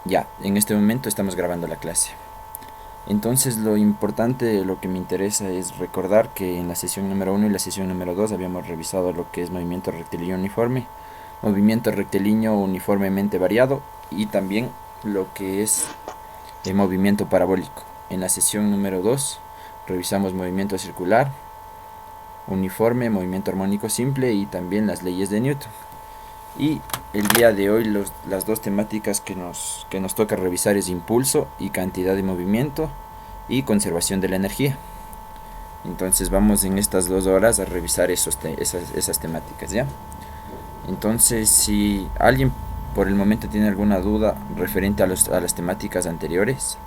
Ya, en este momento estamos grabando la clase. Entonces lo importante, lo que me interesa es recordar que en la sesión número uno y la sesión número 2 habíamos revisado lo que es movimiento rectilíneo uniforme, movimiento rectilíneo uniformemente variado y también lo que es el movimiento parabólico. En la sesión número 2 revisamos movimiento circular, uniforme, movimiento armónico simple y también las leyes de Newton. Y el día de hoy las dos temáticas que nos toca revisar es impulso y cantidad de movimiento y conservación de la energía. Entonces vamos en estas 2 horas a revisar esas temáticas, ¿ya? Entonces si alguien por el momento tiene alguna duda referente a las temáticas anteriores.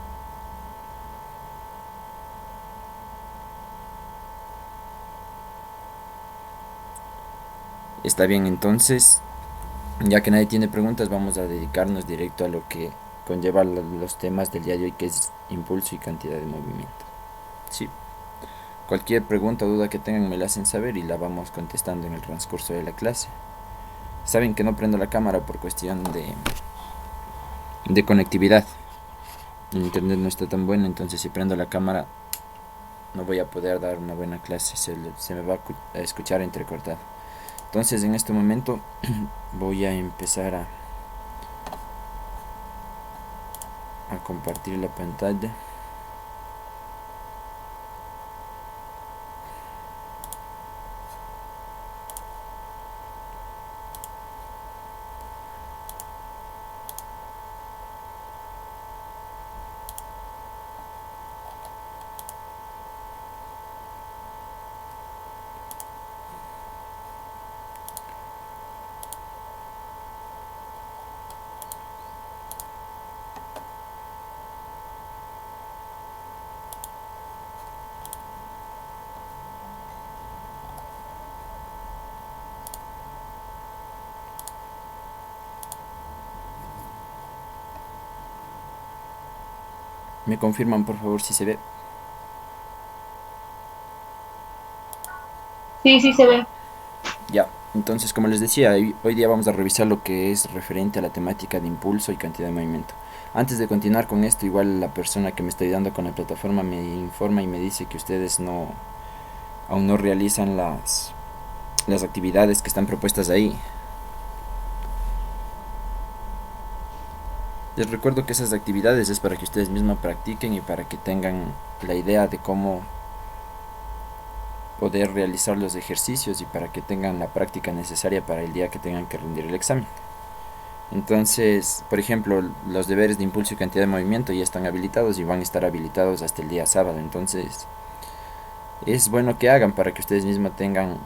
Está bien, entonces ya que nadie tiene preguntas, vamos a dedicarnos directo a lo que conlleva los temas del día de hoy, que es impulso y cantidad de movimiento. Sí. Cualquier pregunta o duda que tengan me la hacen saber y la vamos contestando en el transcurso de la clase. Saben que no prendo la cámara por cuestión de conectividad. El internet no está tan bueno, entonces si prendo la cámara no voy a poder dar una buena clase, se me va a escuchar entrecortado. Entonces en este momento voy a empezar a compartir la pantalla. Me confirman por favor si se ve. Sí, sí se ve. Ya, entonces como les decía, hoy día vamos a revisar lo que es referente a la temática de impulso y cantidad de movimiento. Antes de continuar con esto, igual la persona que me está ayudando con la plataforma me informa y me dice que ustedes aún no realizan las actividades que están propuestas ahí. Les recuerdo que esas actividades es para que ustedes mismos practiquen y para que tengan la idea de cómo poder realizar los ejercicios y para que tengan la práctica necesaria para el día que tengan que rendir el examen. Entonces, por ejemplo, los deberes de impulso y cantidad de movimiento ya están habilitados y van a estar habilitados hasta el día sábado. Entonces, es bueno que hagan para que ustedes mismos tengan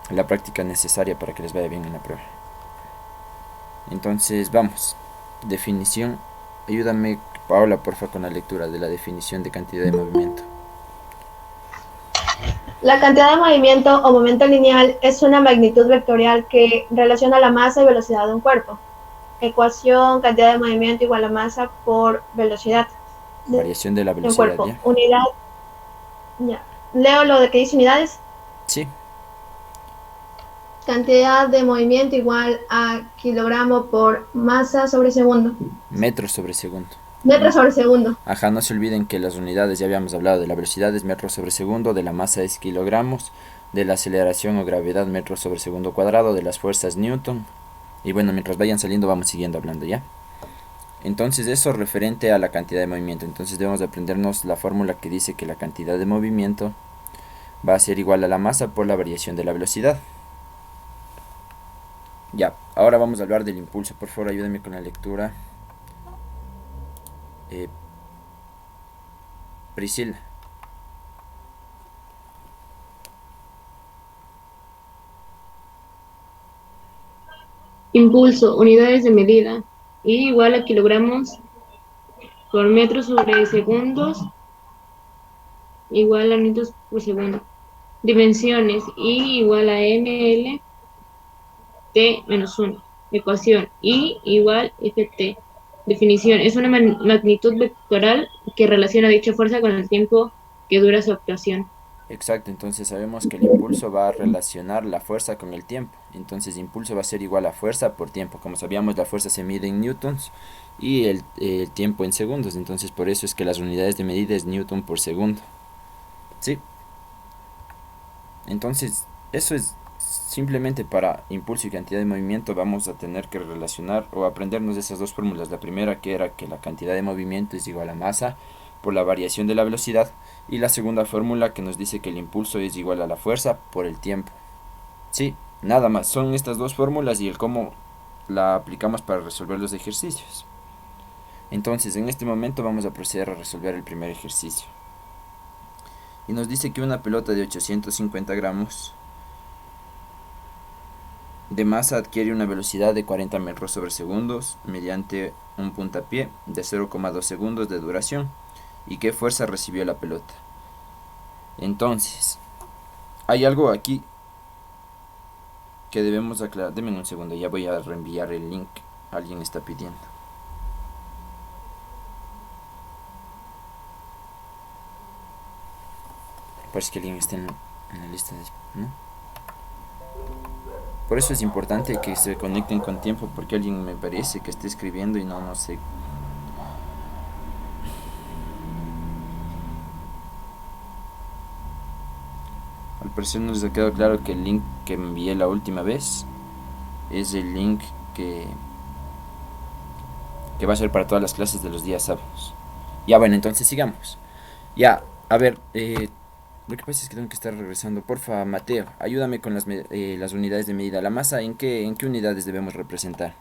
la práctica necesaria para que les vaya bien en la prueba. Entonces, vamos. Definición. Ayúdame, Paola, porfa, con la lectura de la definición de cantidad de movimiento. La cantidad de movimiento o momento lineal es una magnitud vectorial que relaciona la masa y velocidad de un cuerpo. Ecuación, cantidad de movimiento igual a masa por velocidad de, Variación de la de un velocidad, cuerpo. ¿ya? Unidad, ya. Leo lo de que dice unidades. Sí, Cantidad de movimiento igual a kilogramo por masa sobre segundo. metros sobre segundo. Metro sobre segundo. Ajá, no se olviden que las unidades, ya habíamos hablado de la velocidad es metros sobre segundo, de la masa es kilogramos, de la aceleración o gravedad metros sobre segundo cuadrado, de las fuerzas Newton. Y bueno, mientras vayan saliendo vamos siguiendo hablando, ¿ya? Entonces eso referente a la cantidad de movimiento. Entonces debemos de aprendernos la fórmula que dice que la cantidad de movimiento va a ser igual a la masa por la variación de la velocidad. Ya, ahora vamos a hablar del impulso. Por favor, ayúdenme con la lectura. Eh, Priscila. Impulso, unidades de medida. I igual a kilogramos por metro sobre segundos igual a metros por segundo. Dimensiones. I igual a ml t menos 1. Ecuación. I igual ft. Definición. Es una magnitud vectoral que relaciona dicha fuerza con el tiempo que dura su actuación. Exacto, entonces sabemos que el impulso va a relacionar la fuerza con el tiempo. Entonces impulso va a ser igual a fuerza por tiempo. Como sabíamos, la fuerza se mide en newtons y el tiempo en segundos. Entonces por eso es que las unidades de medida es Newton por segundo. ¿Sí? Entonces eso es simplemente para impulso y cantidad de movimiento. Vamos a tener que relacionar o aprendernos esas dos fórmulas. La primera, que era que la cantidad de movimiento es igual a masa por la variación de la velocidad, y la segunda fórmula, que nos dice que el impulso es igual a la fuerza por el tiempo. Sí, nada más, son estas dos fórmulas y el cómo la aplicamos para resolver los ejercicios. Entonces en este momento vamos a proceder a resolver el primer ejercicio. Y nos dice que una pelota de 850 gramos de masa adquiere una velocidad de 40 metros sobre segundos mediante un puntapié de 0,2 segundos de duración. ¿Y qué fuerza recibió la pelota? Entonces, hay algo aquí que debemos aclarar. Denme un segundo, ya voy a reenviar el link. Alguien está pidiendo. Parece que alguien está en la lista de... ¿no? Por eso es importante que se conecten con tiempo, porque alguien me parece que está escribiendo y no sé. Al parecer no les ha quedado claro que el link que envié la última vez es el link que va a ser para todas las clases de los días sábados. Ya, bueno, entonces sigamos. Ya, a ver, lo que pasa es que tengo que estar regresando. Porfa, Mateo, ayúdame con las unidades de medida. La masa, ¿en qué unidades debemos representar?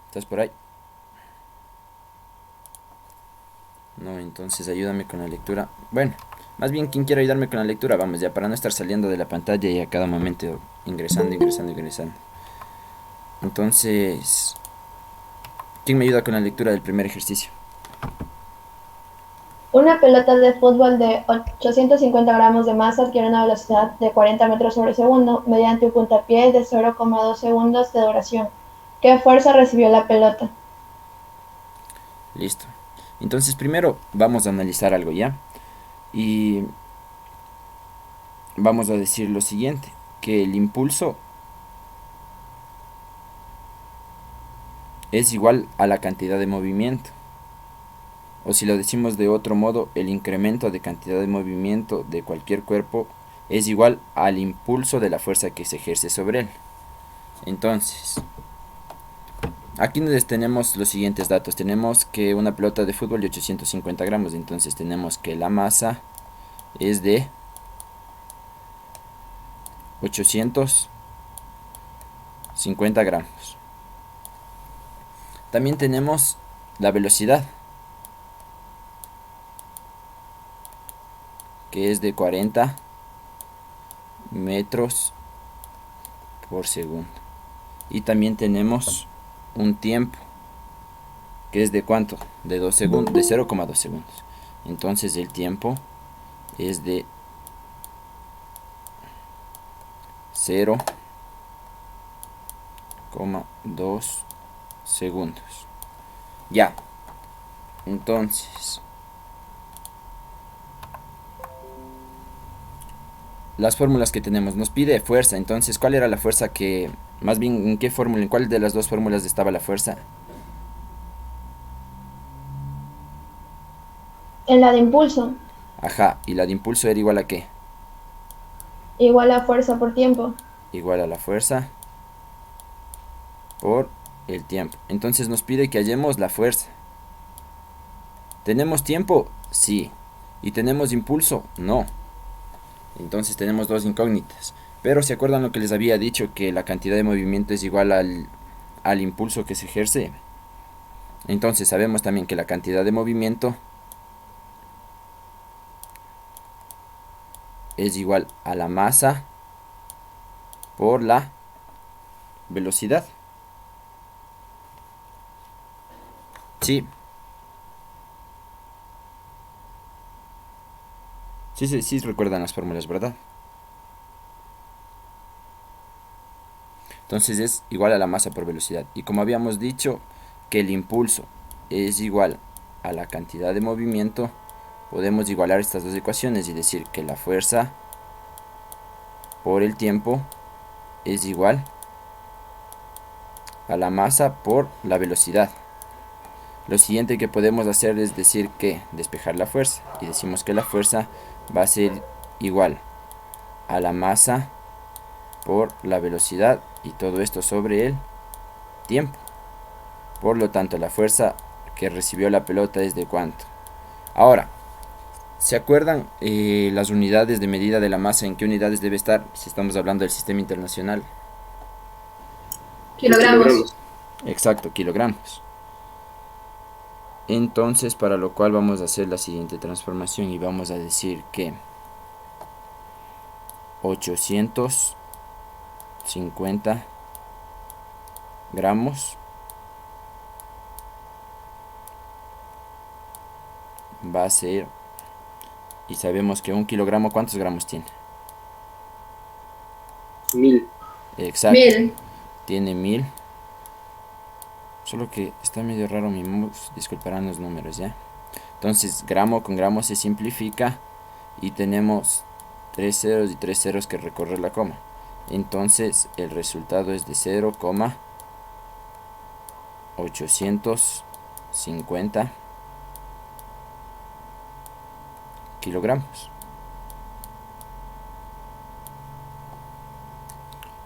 ¿Estás por ahí? No, entonces ayúdame con la lectura. Bueno, más bien, quien quiera ayudarme con la lectura, vamos, ya para no estar saliendo de la pantalla y a cada momento ingresando. Entonces, ¿quién me ayuda con la lectura del primer ejercicio? Una pelota de fútbol de 850 gramos de masa adquiere una velocidad de 40 metros sobre segundo mediante un puntapié de 0,2 segundos de duración. ¿Qué fuerza recibió la pelota? Listo. Entonces primero vamos a analizar algo, ¿ya? Y vamos a decir lo siguiente, que el impulso es igual a la cantidad de movimiento. O si lo decimos de otro modo, el incremento de cantidad de movimiento de cualquier cuerpo es igual al impulso de la fuerza que se ejerce sobre él. Entonces, aquí tenemos los siguientes datos. Tenemos que una pelota de fútbol de 850 gramos. Entonces tenemos que la masa es de 850 gramos. También tenemos la velocidad, que es de 40 metros por segundo. Y también tenemos un tiempo, que es de ¿cuánto? De 2 segundos, de 0,2 segundos. Entonces el tiempo es de 0,2 segundos. Ya. Entonces, las fórmulas que tenemos, nos pide fuerza. Entonces, ¿cuál era la fuerza que, más bien, en qué fórmula, en cuál de las dos fórmulas estaba la fuerza? En la de impulso, Ajá, y la de impulso era igual a ¿qué? igual a fuerza por tiempo. Igual a la fuerza por el tiempo. Entonces nos pide que hallemos la fuerza. ¿Tenemos tiempo? Sí. ¿Y tenemos impulso? No. Entonces tenemos dos incógnitas. Pero ¿se acuerdan lo que les había dicho? Que la cantidad de movimiento es igual al impulso que se ejerce. Entonces sabemos también que la cantidad de movimiento es igual a la masa por la velocidad. Sí. Sí, recuerdan las fórmulas, ¿verdad? Entonces es igual a la masa por velocidad. Y como habíamos dicho que el impulso es igual a la cantidad de movimiento, podemos igualar estas dos ecuaciones y decir que la fuerza por el tiempo es igual a la masa por la velocidad. Lo siguiente que podemos hacer es decir que despejar la fuerza, y decimos que la fuerza va a ser igual a la masa por la velocidad, y todo esto sobre el tiempo. Por lo tanto, la fuerza que recibió la pelota es de cuánto. Ahora, ¿se acuerdan las unidades de medida de la masa? ¿En qué unidades debe estar si estamos hablando del sistema internacional? Kilogramos. Exacto, kilogramos. Entonces, para lo cual vamos a hacer la siguiente transformación y vamos a decir que 850 gramos va a ser, y sabemos que un kilogramo, ¿cuántos gramos tiene? 1000. Exacto, 1000. tiene 1000. Solo que está medio raro mi mouse, disculparán los números, ¿ya? Entonces, gramo con gramo se simplifica y tenemos 3 ceros y 3 ceros que recorrer la coma. Entonces, el resultado es de 0,850 kilogramos.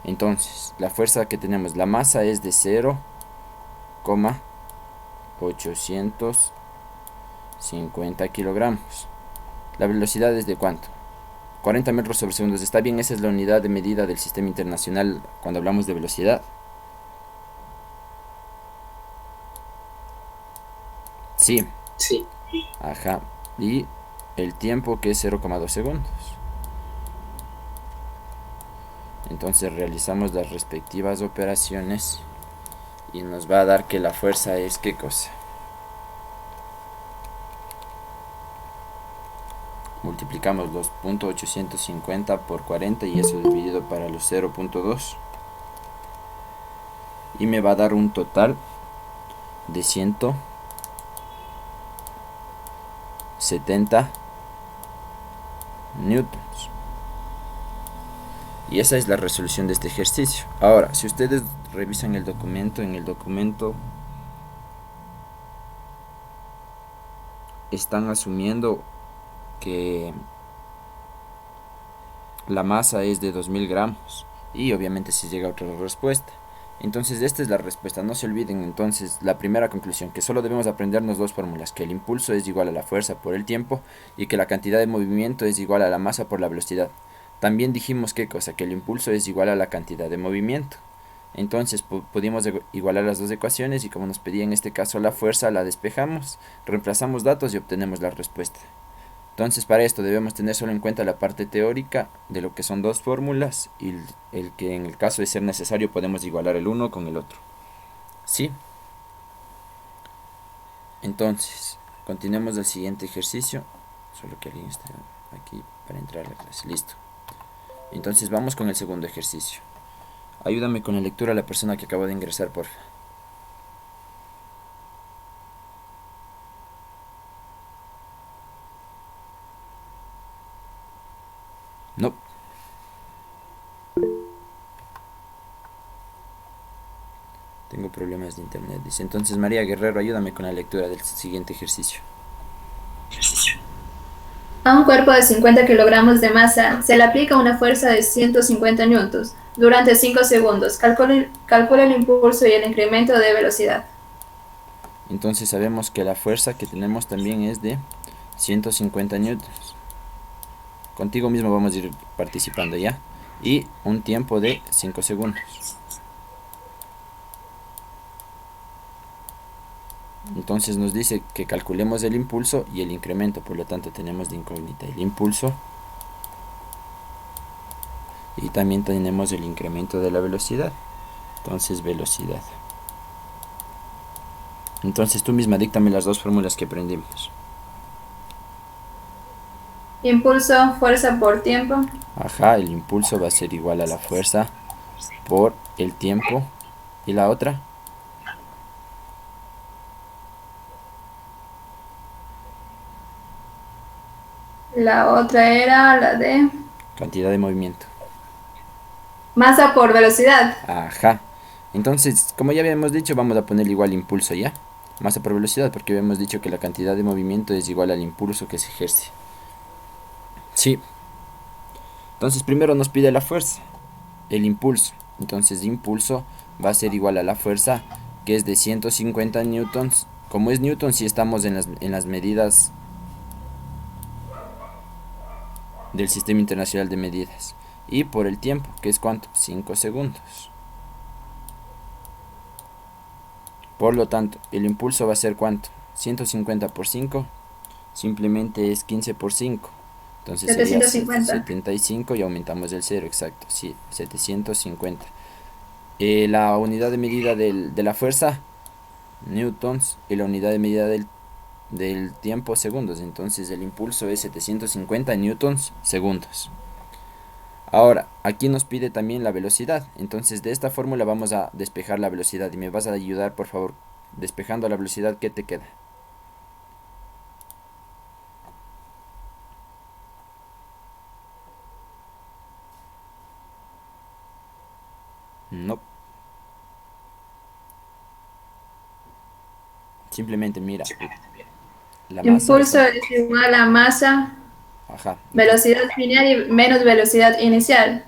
Entonces, la fuerza que tenemos, la masa es de 0,850 kilogramos. La velocidad es de cuánto? 40 metros sobre segundos. Está bien, esa es la unidad de medida del sistema internacional cuando hablamos de velocidad. Sí. Sí. Ajá. Y el tiempo, que es 0,2 segundos. Entonces realizamos las respectivas operaciones y nos va a dar que la fuerza es ¿qué cosa? Multiplicamos 2.850 por 40 y eso dividido para los 0.2 y me va a dar un total de 170 newtons. Y esa es la resolución de este ejercicio. Ahora, si ustedes revisan el documento, en el documento están asumiendo que la masa es de 2000 gramos y obviamente si llega otra respuesta. Entonces esta es la respuesta, no se olviden entonces la primera conclusión, que solo debemos aprendernos dos fórmulas, que el impulso es igual a la fuerza por el tiempo y que la cantidad de movimiento es igual a la masa por la velocidad. También dijimos ¿qué cosa? Que el impulso es igual a la cantidad de movimiento. Entonces pudimos igualar las dos ecuaciones y como nos pedía en este caso la fuerza, la despejamos, reemplazamos datos y obtenemos la respuesta. Entonces para esto debemos tener solo en cuenta la parte teórica de lo que son dos fórmulas y el que en el caso de ser necesario podemos igualar el uno con el otro. ¿Sí? Entonces, continuemos el siguiente ejercicio. Solo que alguien está aquí para entrar a la clase. Listo. Entonces vamos con el segundo ejercicio. Ayúdame con la lectura a la persona que acaba de ingresar, porfa. No. Tengo problemas de internet, dice. Entonces, María Guerrero, ayúdame con la lectura del siguiente ejercicio. A un cuerpo de 50 kilogramos de masa se le aplica una fuerza de 150 newtons durante 5 segundos. Calcula el impulso y el incremento de velocidad. Entonces sabemos que la fuerza que tenemos también es de 150 newtons. Contigo mismo vamos a ir participando ya. Y un tiempo de 5 segundos. Entonces nos dice que calculemos el impulso y el incremento, por lo tanto tenemos de incógnita el impulso y también tenemos el incremento de la velocidad. Entonces velocidad. Entonces tú misma díctame las dos fórmulas que aprendimos. Impulso, fuerza por tiempo. Ajá, el impulso va a ser igual a la fuerza por el tiempo. ¿Y la otra? La otra era la de Cantidad de movimiento. Masa por velocidad. Ajá. Entonces, como ya habíamos dicho, vamos a poner igual impulso ya. Masa por velocidad, porque habíamos dicho que la cantidad de movimiento es igual al impulso que se ejerce. Sí. Entonces, primero nos pide la fuerza, el impulso. Entonces, impulso va a ser igual a la fuerza, que es de 150 newtons. Como es newton, si estamos en las medidas del Sistema Internacional de Medidas. Y por el tiempo, que es ¿cuánto? 5 segundos. Por lo tanto, el impulso va a ser ¿cuánto? 150 por 5, simplemente es 15 por 5. Entonces sería 750. 75 y aumentamos el 0, exacto, sí, 750. La unidad de medida de la fuerza, newtons, y la unidad de medida del tiempo, segundos. Entonces el impulso es 750 newtons segundos. Ahora, aquí nos pide también la velocidad. Entonces de esta fórmula vamos a despejar la velocidad. Y me vas a ayudar, por favor, despejando la velocidad. ¿Qué te queda? No. Simplemente mira. La masa. Impulso es igual a masa, Ajá. velocidad final y menos velocidad inicial.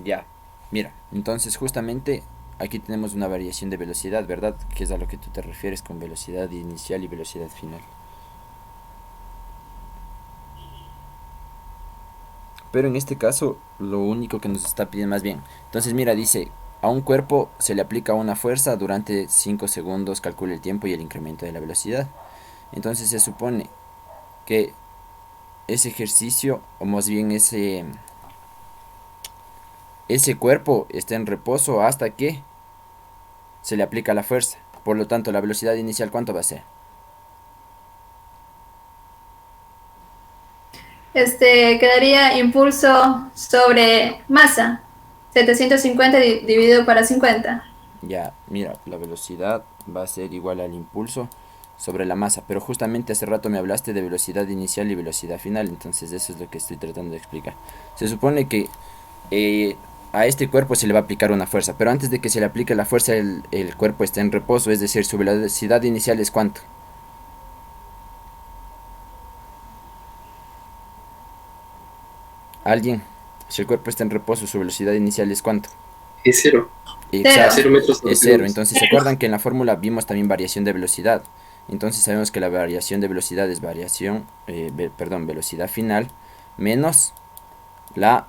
Ya. Mira. Entonces justamente aquí tenemos una variación de velocidad, ¿verdad? Que es a lo que tú te refieres con velocidad inicial y velocidad final. Pero en este caso, lo único que nos está pidiendo más bien. Entonces, mira, dice, a un cuerpo se le aplica una fuerza durante 5 segundos, calcula el tiempo y el incremento de la velocidad. Entonces se supone que ese ejercicio, o más bien ese cuerpo está en reposo hasta que se le aplica la fuerza. Por lo tanto, la velocidad inicial, ¿cuánto va a ser? Quedaría impulso sobre masa. 750 dividido para 50. Ya, mira, la velocidad va a ser igual al impulso sobre la masa, pero justamente hace rato me hablaste de velocidad inicial y velocidad final, entonces eso es lo que estoy tratando de explicar. Se supone que a este cuerpo se le va a aplicar una fuerza, pero antes de que se le aplique la fuerza el cuerpo está en reposo, es decir, su velocidad inicial es ¿cuánto? ¿Alguien? Si el cuerpo está en reposo, su velocidad inicial es ¿cuánto? Es cero. Exacto, 0 metros por es cero. segundo. Entonces, ¿se acuerdan que en la fórmula vimos también variación de velocidad? Entonces sabemos que la variación de velocidad es velocidad final menos la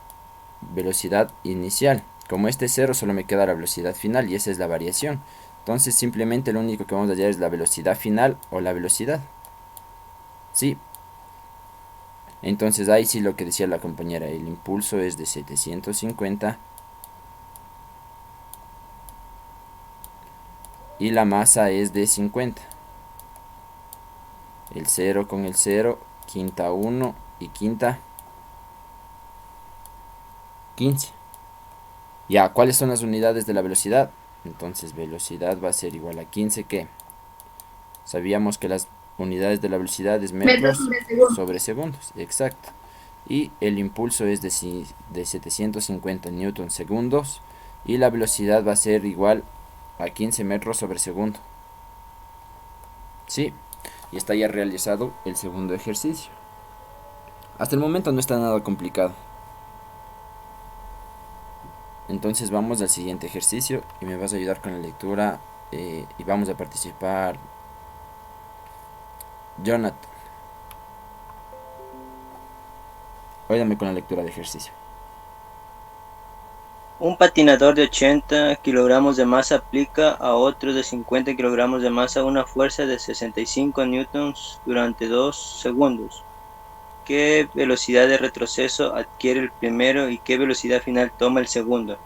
velocidad inicial. Como este es cero, solo me queda la velocidad final y esa es la variación. Entonces simplemente lo único que vamos a hallar es la velocidad final o la velocidad. Sí. Entonces ahí sí lo que decía la compañera, el impulso es de 750 y la masa es de 50. El 0 con el 0, quinta 1 y quinta 15. Ya, ¿cuáles son las unidades de la velocidad? Entonces velocidad va a ser igual a 15, ¿qué? Sabíamos que las unidades de la velocidad es Metros metros sobre segundo. sobre segundos, exacto. Y el impulso es de 750 newton segundos y la velocidad va a ser igual a 15 metros sobre segundo. Sí, y está ya realizado el segundo ejercicio. Hasta el momento no está nada complicado. Entonces vamos al siguiente ejercicio y me vas a ayudar con la lectura y vamos a participar Jonathan. Óyame con la lectura de ejercicio. Un patinador de 80 kilogramos de masa aplica a otro de 50 kilogramos de masa una fuerza de 65 newtons durante 2 segundos. ¿Qué velocidad de retroceso adquiere el primero y qué velocidad final toma el segundo?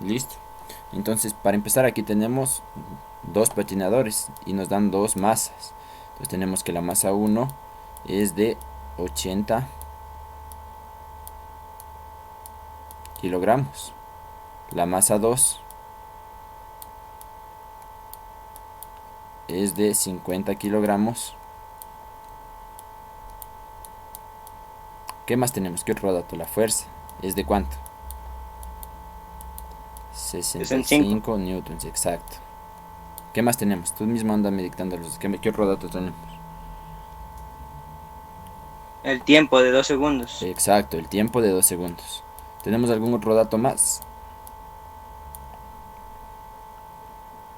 Listo. Entonces, para empezar, aquí tenemos dos patinadores y nos dan dos masas. Entonces tenemos que la masa 1 es de 80 kilogramos. La masa 2 es de 50 kilogramos. ¿Qué más tenemos? ¿Qué otro dato? La fuerza. ¿Es de cuánto? 65 newtons, exacto. ¿Qué más tenemos? Tú mismo andame dictando los. ¿Qué otro dato tenemos? El tiempo de 2 segundos. Exacto, el tiempo de 2 segundos. ¿Tenemos algún otro dato más?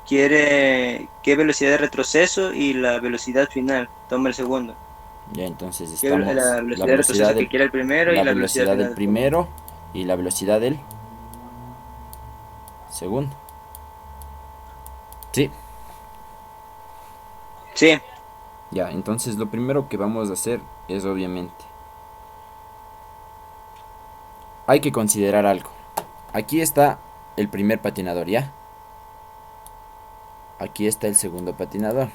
Quiere qué velocidad de retroceso y la velocidad final. Toma el segundo. Ya, entonces ¿Qué estamos. la velocidad de retroceso que quiere el primero y la la velocidad velocidad del final del segundo? primero y la velocidad del segundo. Sí, Sí, ya, entonces lo primero que vamos a hacer es obviamente. Hay que considerar algo. Aquí está el primer patinador, ¿ya? Aquí está el segundo patinador.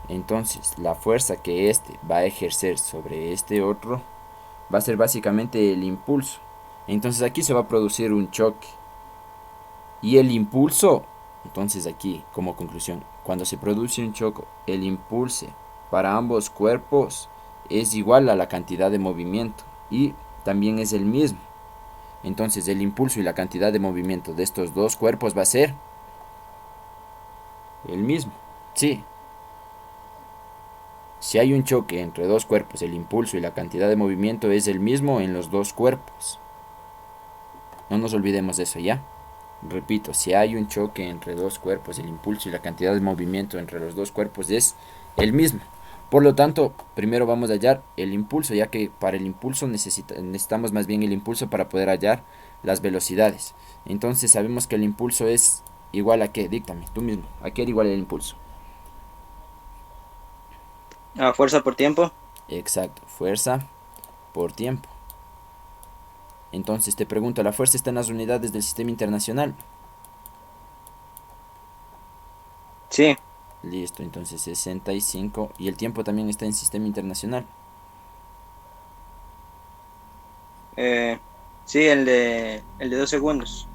Entonces, la fuerza que este va a ejercer sobre este otro va a ser básicamente el impulso. Entonces aquí se va a producir un choque. Y el impulso, entonces aquí como conclusión, cuando se produce un choque, el impulso para ambos cuerpos es igual a la cantidad de movimiento y también es el mismo. Entonces el impulso y la cantidad de movimiento de estos dos cuerpos va a ser el mismo. Sí. Si hay un choque entre dos cuerpos, el impulso y la cantidad de movimiento es el mismo en los dos cuerpos. No nos olvidemos de eso, ¿ya? Repito, si hay un choque entre dos cuerpos, el impulso y la cantidad de movimiento entre los dos cuerpos es el mismo. Por lo tanto, primero vamos a hallar el impulso, ya que para el impulso necesitamos más bien el impulso para poder hallar las velocidades. Entonces sabemos que el impulso es igual a qué, díctame, tú mismo, ¿a qué era igual el impulso? a fuerza por tiempo. Exacto, fuerza por tiempo. Entonces te pregunto, ¿la fuerza está en las unidades del sistema internacional? Sí, Listo, entonces 65. ¿Y el tiempo también está en sistema internacional? sí, el de 2 segundos.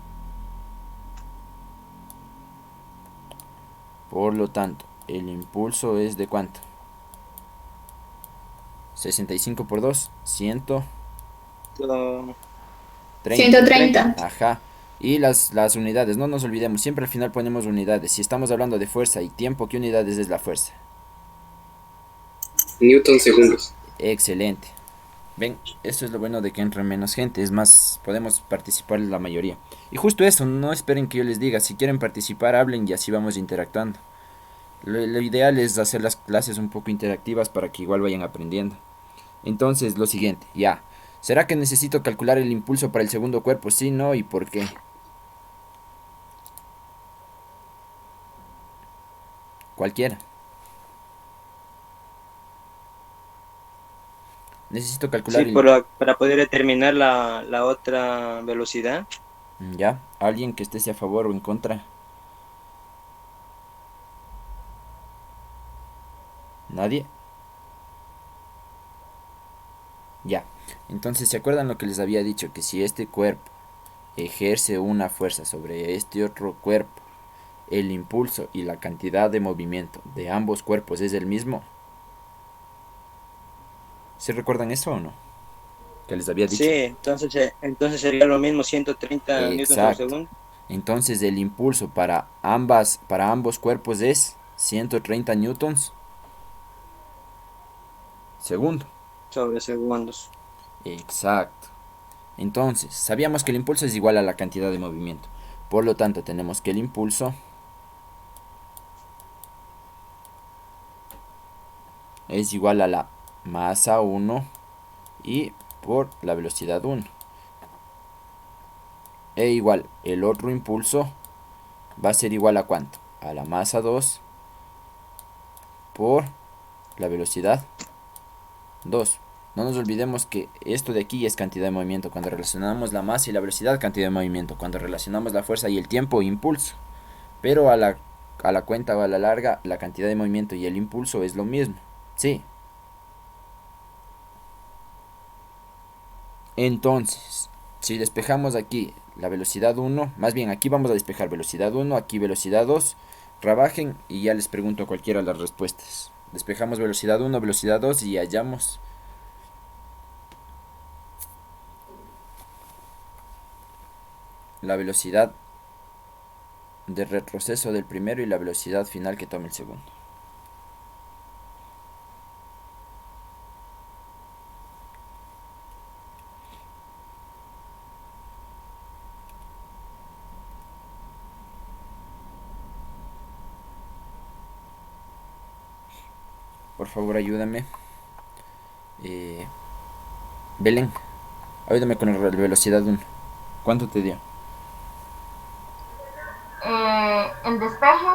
Por lo tanto, el impulso es de cuánto? 65 por 2, 130. 130. Ajá. Y las unidades, no nos olvidemos, siempre al final ponemos unidades. Si estamos hablando de fuerza y tiempo, ¿qué unidades es la fuerza? Newton segundos. Excelente. Ven, eso es lo bueno de que entre menos gente, es más, podemos participar la mayoría. Y justo eso, no esperen que yo les diga, si quieren participar, hablen y así vamos interactuando. Lo ideal es hacer las clases un poco interactivas para que igual vayan aprendiendo. Entonces, lo siguiente, ya. ¿Será que necesito calcular el impulso para el segundo cuerpo? Sí, no, ¿y por qué? Cualquiera. Necesito calcular Sí, el... para poder determinar la otra velocidad. Ya, alguien que esté a favor o en contra. ¿Nadie? Ya. Entonces, ¿se acuerdan lo que les había dicho? Que si este cuerpo ejerce una fuerza sobre este otro cuerpo, el impulso y la cantidad de movimiento de ambos cuerpos es el mismo. ¿Se recuerdan eso o no? Que les había Sí, dicho. entonces sería lo mismo 130 newtons por Exacto. segundo Entonces el impulso para ambos cuerpos es 130 newtons segundo. sobre segundos. Exacto. Entonces, sabíamos que el impulso es igual a la cantidad de movimiento. Por lo tanto, tenemos que el impulso es igual a la masa 1 y por la velocidad 1. E igual, el otro impulso va a ser igual a ¿cuánto? A la masa 2 por la velocidad 2. No nos olvidemos que esto de aquí es cantidad de movimiento. Cuando relacionamos la masa y la velocidad, cantidad de movimiento. Cuando relacionamos la fuerza y el tiempo, impulso. Pero a la cuenta o a la larga, la cantidad de movimiento y el impulso es lo mismo. Sí. Entonces, si despejamos aquí la velocidad 1, más bien aquí vamos a despejar velocidad 1, aquí velocidad 2, trabajen y ya les pregunto a cualquiera las respuestas. Despejamos velocidad 1, velocidad 2 y hallamos la velocidad de retroceso del primero y la velocidad final que toma el segundo. Por favor, ayúdame. Belén, ayúdame con la velocidad 1. ¿Cuánto te dio? El despeje,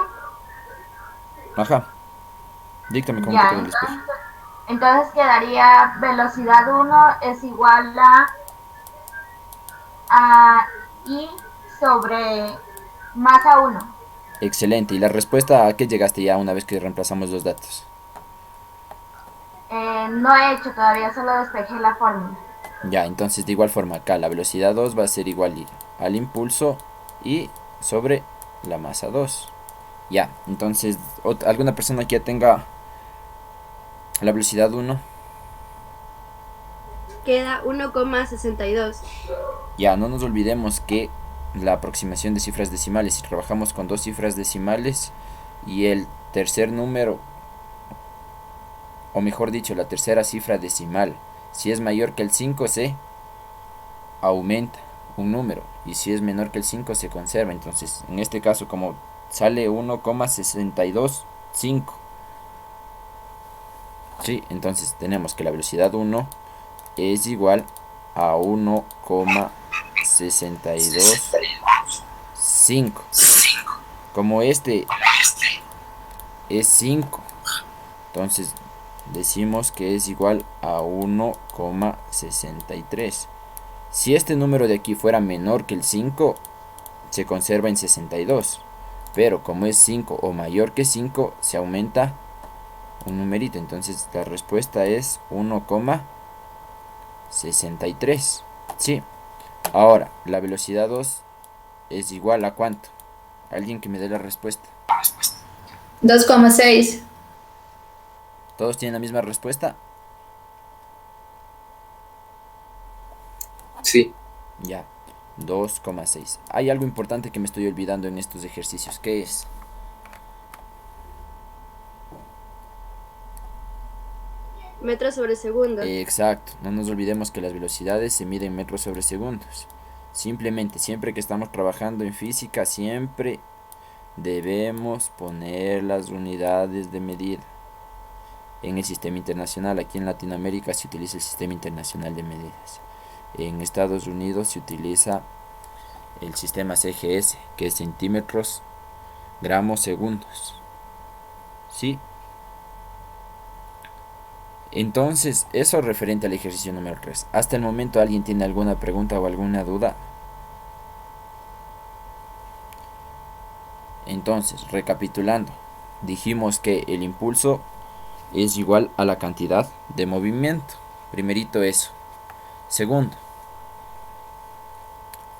Ajá. Díctame cómo te ya, quedó el despeje. entonces quedaría velocidad 1 es igual a I sobre masa 1. Excelente. ¿Y la respuesta a qué llegaste ya una vez que reemplazamos los datos? No he hecho todavía, solo despejé la fórmula. Ya, entonces de igual forma acá la velocidad 2 va a ser igual al impulso y sobre la masa 2. Ya, entonces alguna persona que ya tenga la velocidad 1. Queda 1,62. Ya, no nos olvidemos que la aproximación de cifras decimales, si trabajamos con 2 cifras decimales y el tercer número, o mejor dicho, la tercera cifra decimal, si es mayor que el 5 se aumenta un número y si es menor que el 5 se conserva. Entonces, en este caso, como sale 1,625, sí, entonces tenemos que la velocidad 1 es igual a 1,625. Como este es 5, entonces decimos que es igual a 1,63. Si este número de aquí fuera menor que el 5, se conserva en 62. Pero como es 5 o mayor que 5, se aumenta un numerito. Entonces la respuesta es 1,63. Sí. Ahora, la velocidad 2 es igual a ¿cuánto? Alguien que me dé la respuesta. 2,6. ¿Todos tienen la misma respuesta? Sí. Ya, 2,6. Hay algo importante que me estoy olvidando en estos ejercicios. ¿Qué es? Metros sobre segundo. Exacto, no nos olvidemos que las velocidades se miden en metros sobre segundos. Simplemente, siempre que estamos trabajando en física, siempre debemos poner las unidades de medida en el sistema internacional. Aquí en Latinoamérica se utiliza el sistema internacional de medidas. En Estados Unidos se utiliza el sistema CGS, que es centímetros, gramos, segundos. ¿Sí? Entonces, eso referente al ejercicio número 3. Hasta el momento, ¿alguien tiene alguna pregunta o alguna duda? Entonces, recapitulando, dijimos que el impulso es igual a la cantidad de movimiento. Primerito eso. Segundo,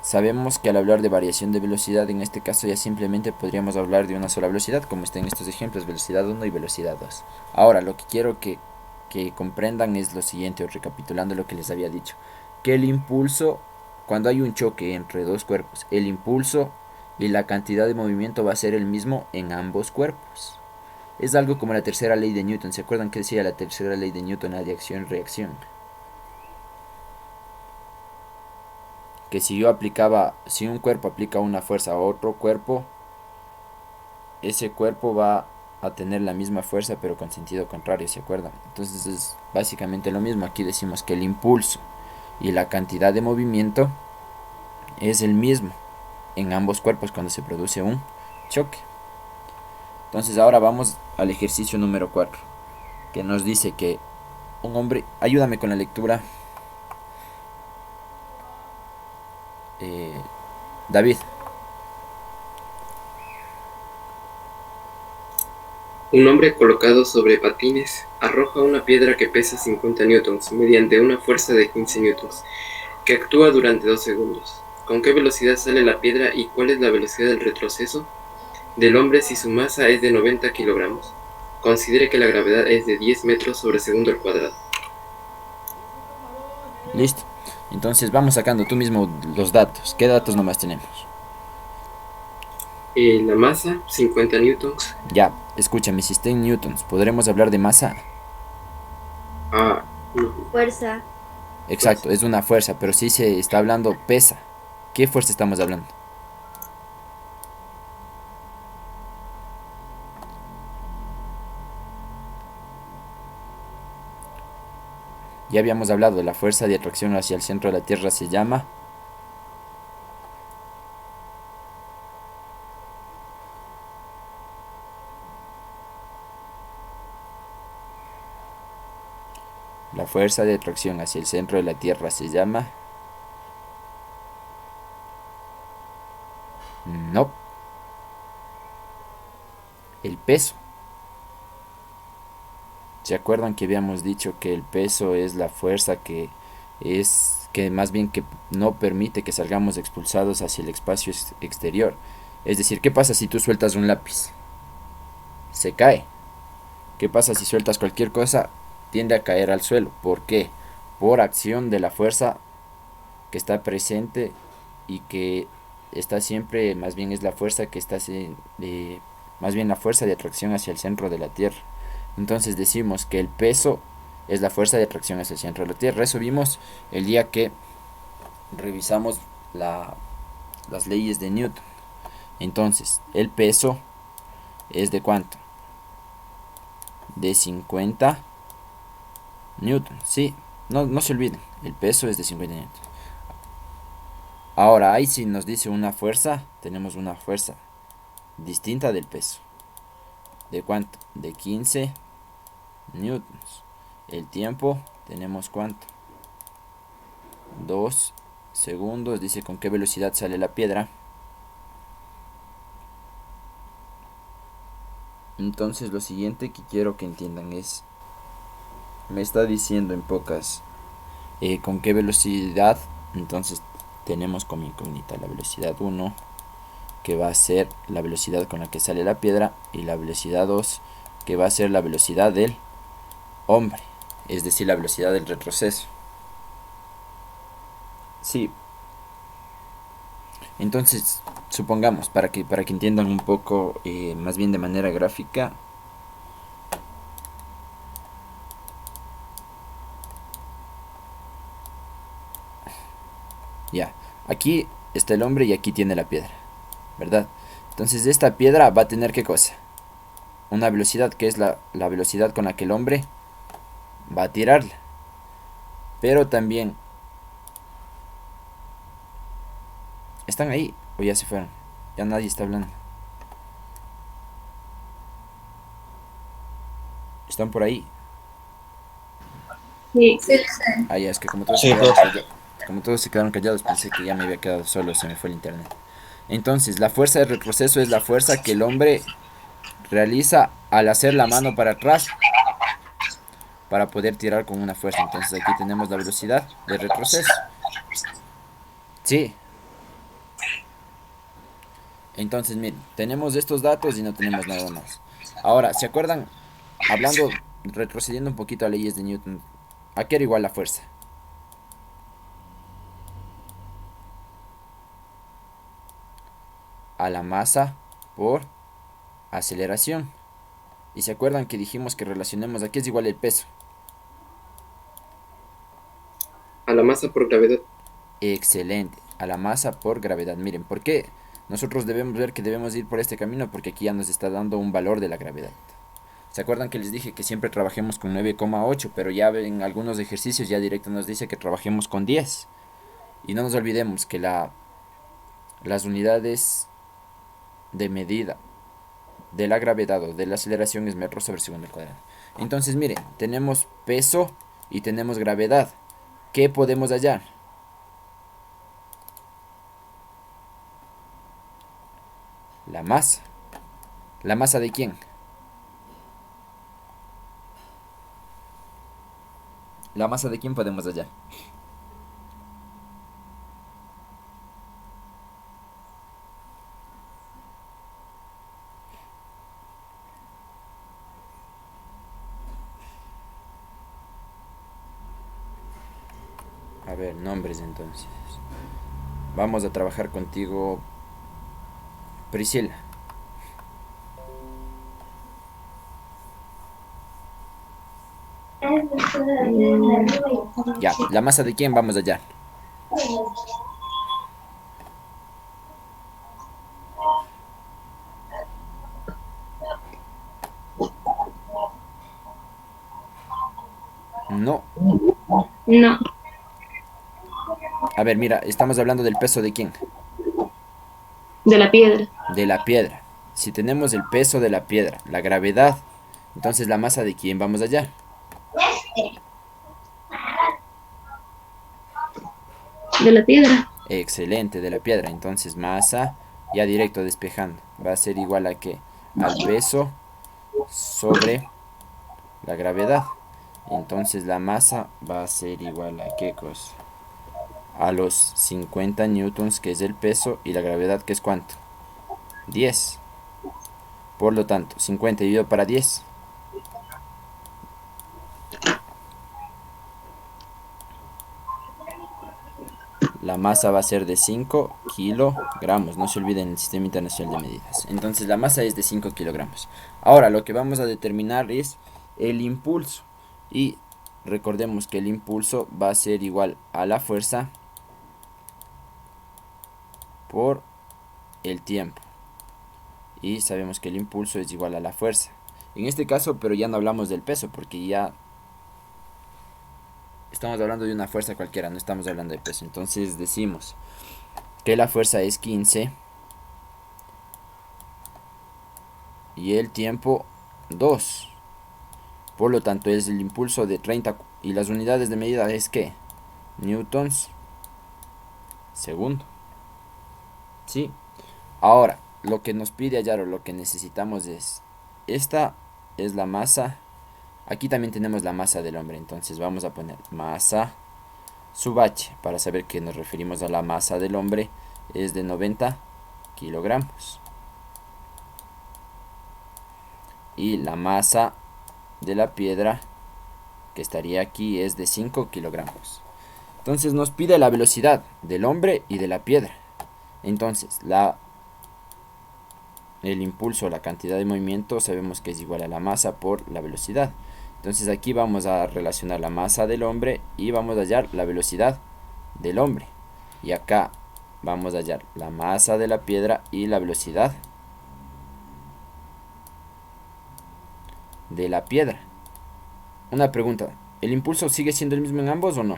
sabemos que al hablar de variación de velocidad, en este caso ya simplemente podríamos hablar de una sola velocidad, como está en estos ejemplos, velocidad 1 y velocidad 2. Ahora, lo que quiero que comprendan es lo siguiente, recapitulando lo que les había dicho, que el impulso, cuando hay un choque entre dos cuerpos, el impulso y la cantidad de movimiento va a ser el mismo en ambos cuerpos. Es algo como la tercera ley de Newton. ¿Se acuerdan que decía la tercera ley de Newton, la de acción-reacción? Que si un cuerpo aplica una fuerza a otro cuerpo, ese cuerpo va a tener la misma fuerza pero con sentido contrario, ¿se acuerdan? Entonces es básicamente lo mismo. Aquí decimos que el impulso y la cantidad de movimiento es el mismo en ambos cuerpos cuando se produce un choque. Entonces ahora vamos al ejercicio número 4, que nos dice que un hombre, ayúdame con la lectura, David. Un hombre colocado sobre patines arroja una piedra que pesa 50 newtons mediante una fuerza de 15 newtons, que actúa durante 2 segundos. ¿Con qué velocidad sale la piedra y cuál es la velocidad del retroceso del hombre si su masa es de 90 kilogramos? Considere que la gravedad es de 10 metros sobre segundo al cuadrado. Listo. Entonces vamos sacando tú mismo los datos. ¿Qué datos nomás tenemos? La masa, 50 newtons. Ya, escúchame, si está en newtons, ¿podremos hablar de masa? Ah, no. Fuerza. Exacto, es una fuerza, pero si se está hablando pesa, ¿qué fuerza estamos hablando? Ya habíamos hablado de la fuerza de atracción hacia el centro de la Tierra, se llama la fuerza de atracción hacia el centro de la Tierra se llama no, el peso. ¿Se acuerdan que habíamos dicho que el peso es la fuerza que más bien que no permite que salgamos expulsados hacia el espacio exterior? Es decir, ¿qué pasa si tú sueltas un lápiz? Se cae. ¿Qué pasa si sueltas cualquier cosa? Tiende a caer al suelo. ¿Por qué? Por acción de la fuerza que está presente y que está siempre, más bien es la fuerza que está, más bien la fuerza de atracción hacia el centro de la Tierra. Entonces decimos que el peso es la fuerza de atracción hacia el centro de la Tierra. Eso vimos el día que revisamos las leyes de Newton. Entonces, el peso es de ¿cuánto? De 50 newtons. Sí, no se olviden, el peso es de 50 newtons. Ahora, ahí si nos dice una fuerza, tenemos una fuerza distinta del peso. ¿De cuánto? De 15 newtons. El tiempo, tenemos ¿cuánto? 2 segundos. Dice con qué velocidad sale la piedra. Entonces lo siguiente que quiero que entiendan es, me está diciendo en pocas, con qué velocidad. Entonces tenemos como incógnita la velocidad 1, que va a ser la velocidad con la que sale la piedra, y la velocidad 2, que va a ser la velocidad del hombre, es decir, la velocidad del retroceso. Sí. Entonces, supongamos, para que entiendan un poco, más bien de manera gráfica, ya, aquí está el hombre y aquí tiene la piedra, ¿verdad? Entonces esta piedra va a tener ¿qué cosa? Una velocidad que es la velocidad con la que el hombre va a tirarla. Pero también están ahí o ya se fueron. Ya nadie está hablando. Están por ahí. Sí. Sí, lo sé. Ah, ya, es que como todos, como todos se quedaron callados, pensé que ya me había quedado solo, se me fue el internet. Entonces, la fuerza de retroceso es la fuerza que el hombre realiza al hacer la mano para atrás para poder tirar con una fuerza. Entonces aquí tenemos la velocidad de retroceso. Sí. Entonces, miren, tenemos estos datos y no tenemos nada más. Ahora, ¿se acuerdan? Hablando, retrocediendo un poquito a leyes de Newton, ¿a qué era igual la fuerza? A la masa por aceleración. Y se acuerdan que dijimos que relacionemos a qué es igual el peso. A la masa por gravedad. Excelente, a la masa por gravedad. Miren, ¿por qué nosotros debemos ver que debemos ir por este camino? Porque aquí ya nos está dando un valor de la gravedad. ¿Se acuerdan que les dije que siempre trabajemos con 9,8? Pero ya en algunos ejercicios ya directo nos dice que trabajemos con 10. Y no nos olvidemos que las unidades de medida de la gravedad o de la aceleración es metros sobre segundo al cuadrado. Entonces miren, tenemos peso y tenemos gravedad. ¿Qué podemos hallar? La masa. ¿La masa de quién? ¿La masa de quién podemos hallar? A ver, nombres entonces. Vamos a trabajar contigo, Priscila. Ya, ¿la masa de quién vamos allá? No. No. A ver, mira, estamos hablando del peso de quién. De la piedra. De la piedra. Si tenemos el peso de la piedra, la gravedad, entonces la masa de quién vamos allá. De la piedra. Excelente, de la piedra. Entonces masa, ya directo despejando, va a ser igual a qué? Al peso sobre la gravedad. Entonces la masa va a ser igual a qué cosa? A los 50 newtons, que es el peso, y la gravedad, que es cuánto? 10. Por lo tanto, 50 dividido para 10. La masa va a ser de 5 kilogramos. No se olviden el Sistema Internacional de Medidas. Entonces la masa es de 5 kilogramos. Ahora lo que vamos a determinar es el impulso. Y recordemos que el impulso va a ser igual a la fuerza por el tiempo. Y sabemos que el impulso es igual a la fuerza. En este caso, pero ya no hablamos del peso, porque ya estamos hablando de una fuerza cualquiera, no estamos hablando de peso. Entonces decimos que la fuerza es 15 y el tiempo 2. Por lo tanto es el impulso de 30, y las unidades de medida es ¿qué? Newtons segundo. ¿Sí? Ahora, lo que nos pide hallar, o lo que necesitamos es, esta es la masa. Aquí también tenemos la masa del hombre, entonces vamos a poner masa sub h, para saber que nos referimos a la masa del hombre, es de 90 kilogramos. Y la masa de la piedra, que estaría aquí, es de 5 kilogramos. Entonces nos pide la velocidad del hombre y de la piedra. Entonces el impulso, la cantidad de movimiento, sabemos que es igual a la masa por la velocidad. Entonces aquí vamos a relacionar la masa del hombre y vamos a hallar la velocidad del hombre. Y acá vamos a hallar la masa de la piedra y la velocidad de la piedra. Una pregunta, ¿el impulso sigue siendo el mismo en ambos o no?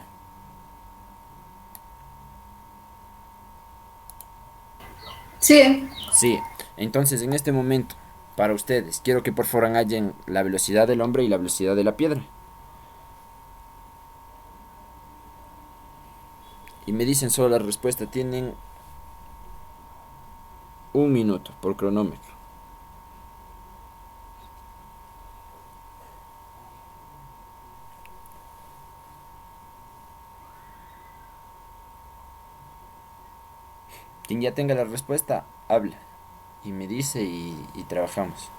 Sí. Sí, entonces en este momento, para ustedes, quiero que por favor hallen la velocidad del hombre y la velocidad de la piedra. Y me dicen solo la respuesta. Tienen 1 minuto por cronómetro. Quien ya tenga la respuesta, habla y me dice y trabajamos.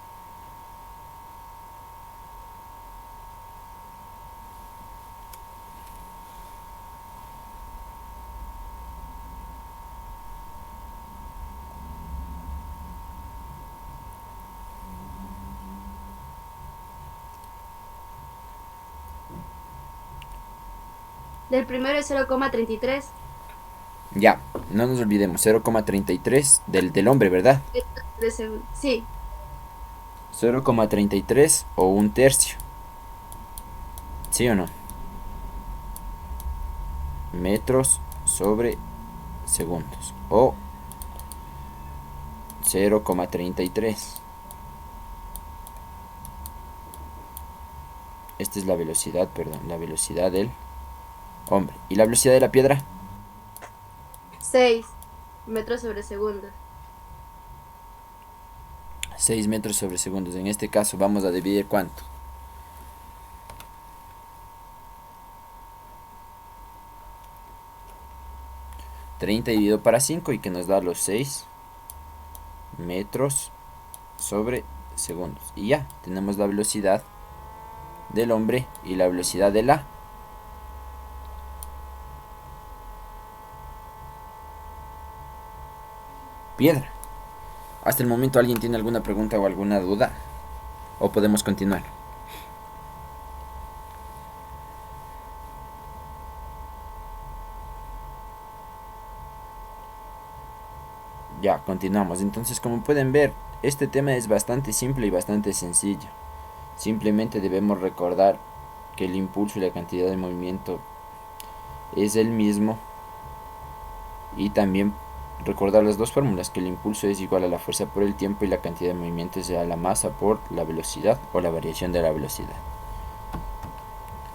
Del primero es 0,33. Ya, no nos olvidemos, 0,33 del hombre, ¿verdad? Sí, 0,33 o 1/3. ¿Sí o no? Metros sobre segundos. O 0,33. Esta es la velocidad, perdón, la velocidad del hombre. ¿Y la velocidad de la piedra? 6 metros sobre segundo. 6 metros sobre segundos. En este caso vamos a dividir ¿cuánto? ¿30 dividido para 5? Y que nos da los 6 metros sobre segundos. Y ya, tenemos la velocidad del hombre y la velocidad de la piedra. Hasta el momento, ¿alguien tiene alguna pregunta o alguna duda? ¿O podemos continuar? Ya, continuamos. Entonces, como pueden ver, este tema es bastante simple y bastante sencillo. Simplemente debemos recordar que el impulso y la cantidad de movimiento es el mismo. Y también recordar las dos fórmulas, que el impulso es igual a la fuerza por el tiempo y la cantidad de movimiento es a la masa por la velocidad o la variación de la velocidad.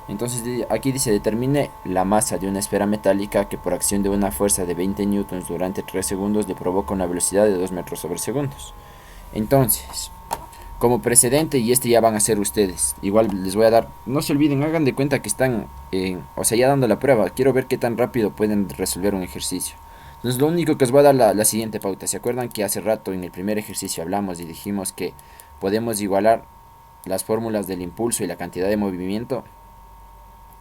Entonces aquí dice: determine la masa de una esfera metálica que por acción de una fuerza de 20 newtons durante 3 segundos le provoca una velocidad de 2 metros sobre segundos. Entonces, como precedente, y este ya van a ser ustedes, igual les voy a dar, no se olviden, hagan de cuenta que están ya dando la prueba. Quiero ver qué tan rápido pueden resolver un ejercicio. Entonces lo único que os voy a dar la siguiente pauta. ¿Se acuerdan que hace rato en el primer ejercicio hablamos y dijimos que podemos igualar las fórmulas del impulso y la cantidad de movimiento?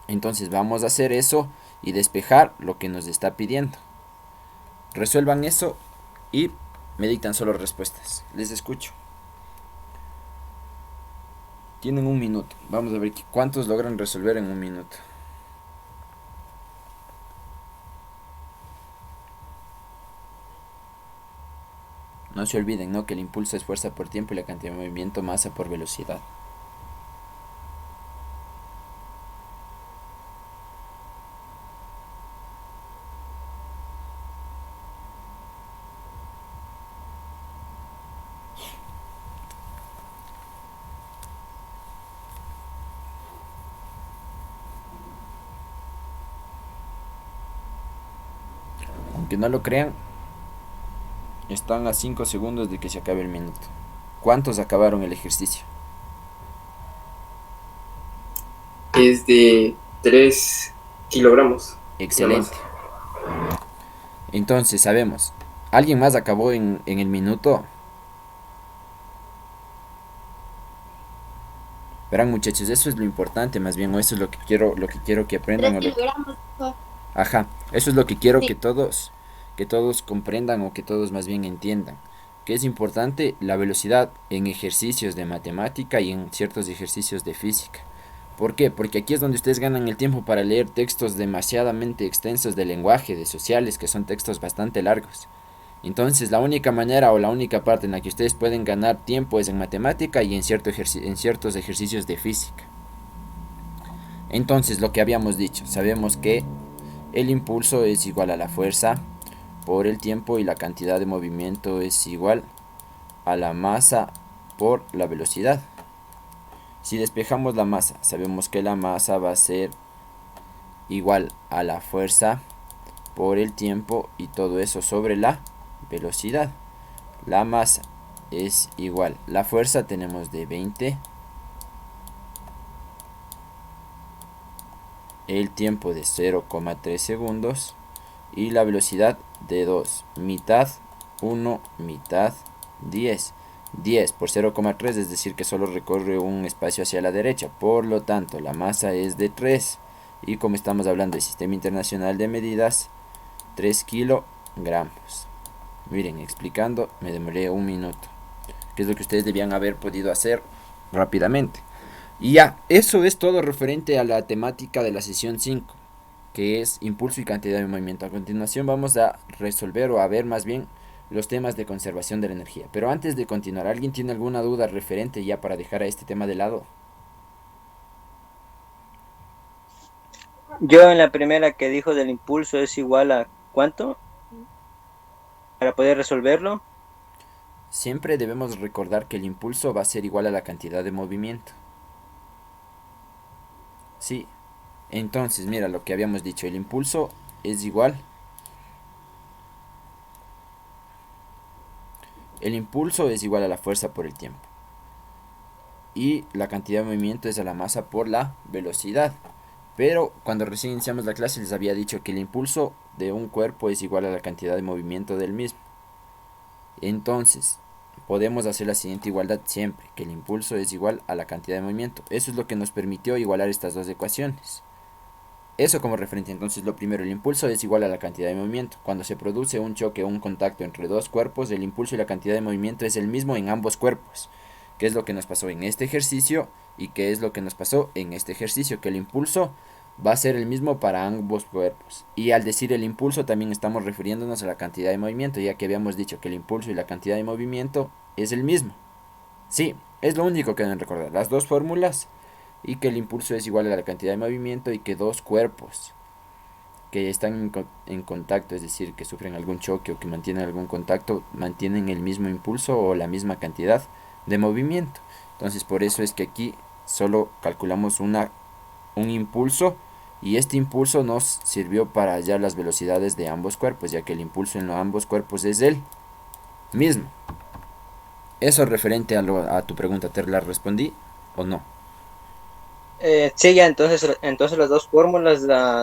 Entonces vamos a hacer eso y despejar lo que nos está pidiendo. Resuelvan eso y me dictan solo respuestas. Les escucho. Tienen un minuto. Vamos a ver cuántos logran resolver en un minuto. No se olviden, ¿no?, que el impulso es fuerza por tiempo y la cantidad de movimiento masa por velocidad. Aunque no lo crean, están a 5 segundos de que se acabe el minuto. ¿Cuántos acabaron el ejercicio? Es de 3 kilogramos. Excelente. Entonces, sabemos. ¿Alguien más acabó en el minuto? Verán, muchachos, eso es lo importante, más bien, o eso es lo que quiero que aprendan. 3 kilogramos. Ajá, eso es lo que quiero Sí. que todos comprendan, o que todos más bien entiendan. Que es importante la velocidad en ejercicios de matemática y en ciertos ejercicios de física. ¿Por qué? Porque aquí es donde ustedes ganan el tiempo para leer textos demasiadamente extensos de lenguaje, de sociales, que son textos bastante largos. Entonces, la única manera o la única parte en la que ustedes pueden ganar tiempo es en matemática y en ciertos ejercicios de física. Entonces, lo que habíamos dicho, sabemos que el impulso es igual a la fuerza por el tiempo y la cantidad de movimiento es igual a la masa por la velocidad. Si despejamos la masa, sabemos que la masa va a ser igual a la fuerza por el tiempo y todo eso sobre la velocidad. La masa es igual, la fuerza tenemos de 20, el tiempo de 0,3 segundos y la velocidad de 2, mitad 1, mitad 10. 10 por 0,3, es decir que solo recorre un espacio hacia la derecha, por lo tanto la masa es de 3, y como estamos hablando del Sistema Internacional de Medidas, 3 kilogramos. Miren, explicando me demoré un minuto, que es lo que ustedes debían haber podido hacer rápidamente. Y ya, eso es todo referente a la temática de la sesión 5, que es impulso y cantidad de movimiento. A continuación vamos a resolver, o a ver más bien, los temas de conservación de la energía. Pero antes de continuar, ¿alguien tiene alguna duda referente ya para dejar a este tema de lado? Yo en la primera que dijo del impulso es igual a ¿cuánto? Para poder resolverlo. Siempre debemos recordar que el impulso va a ser igual a la cantidad de movimiento. Sí, entonces mira lo que habíamos dicho, el impulso es igual. El impulso es igual a la fuerza por el tiempo. Y la cantidad de movimiento es a la masa por la velocidad. Pero cuando recién iniciamos la clase les había dicho que el impulso de un cuerpo es igual a la cantidad de movimiento del mismo. Entonces, podemos hacer la siguiente igualdad siempre, que el impulso es igual a la cantidad de movimiento. Eso es lo que nos permitió igualar estas dos ecuaciones. Eso como referencia. Entonces lo primero, el impulso es igual a la cantidad de movimiento. Cuando se produce un choque o un contacto entre dos cuerpos, el impulso y la cantidad de movimiento es el mismo en ambos cuerpos. ¿Qué es lo que nos pasó en este ejercicio? ¿Y qué es lo que nos pasó en este ejercicio? Que el impulso va a ser el mismo para ambos cuerpos. Y al decir el impulso también estamos refiriéndonos a la cantidad de movimiento, ya que habíamos dicho que el impulso y la cantidad de movimiento es el mismo. Sí, es lo único que deben recordar. Las dos fórmulas y que el impulso es igual a la cantidad de movimiento y que dos cuerpos que están en contacto, es decir, que sufren algún choque o que mantienen algún contacto, mantienen el mismo impulso o la misma cantidad de movimiento. Entonces por eso es que aquí solo calculamos un impulso y este impulso nos sirvió para hallar las velocidades de ambos cuerpos, ya que el impulso en ambos cuerpos es el mismo. Eso referente a tu pregunta, ¿te la respondí o no? Sí, ya, entonces las dos fórmulas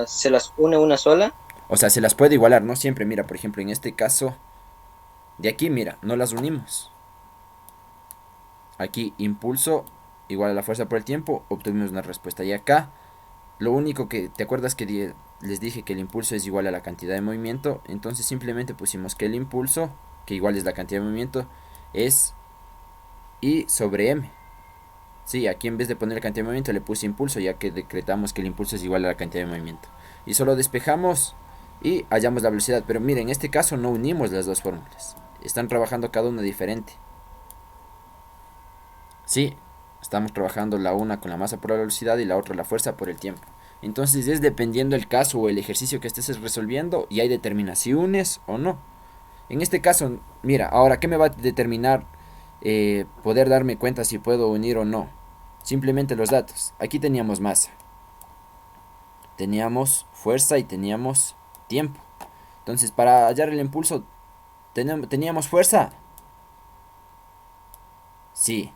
se las une una sola. O sea, se las puede igualar, no siempre. Mira, por ejemplo, en este caso, de aquí, mira, no las unimos. Aquí, impulso igual a la fuerza por el tiempo, obtuvimos una respuesta. Y acá, lo único que, ¿te acuerdas que les dije que el impulso es igual a la cantidad de movimiento? Entonces simplemente pusimos que el impulso, que igual es la cantidad de movimiento, es I sobre M. Sí, aquí en vez de poner la cantidad de movimiento le puse impulso, ya que decretamos que el impulso es igual a la cantidad de movimiento. Y solo despejamos y hallamos la velocidad. Pero miren, en este caso no unimos las dos fórmulas. Están trabajando cada una diferente. Sí, estamos trabajando la una con la masa por la velocidad y la otra la fuerza por el tiempo. Entonces es dependiendo el caso o el ejercicio que estés resolviendo y ahí determina si unes o no. En este caso, mira, ahora, ¿qué me va a determinar poder darme cuenta si puedo unir o no? Simplemente los datos. Aquí teníamos masa, teníamos fuerza y teníamos tiempo. Entonces, para hallar el impulso, ¿teníamos fuerza? Sí.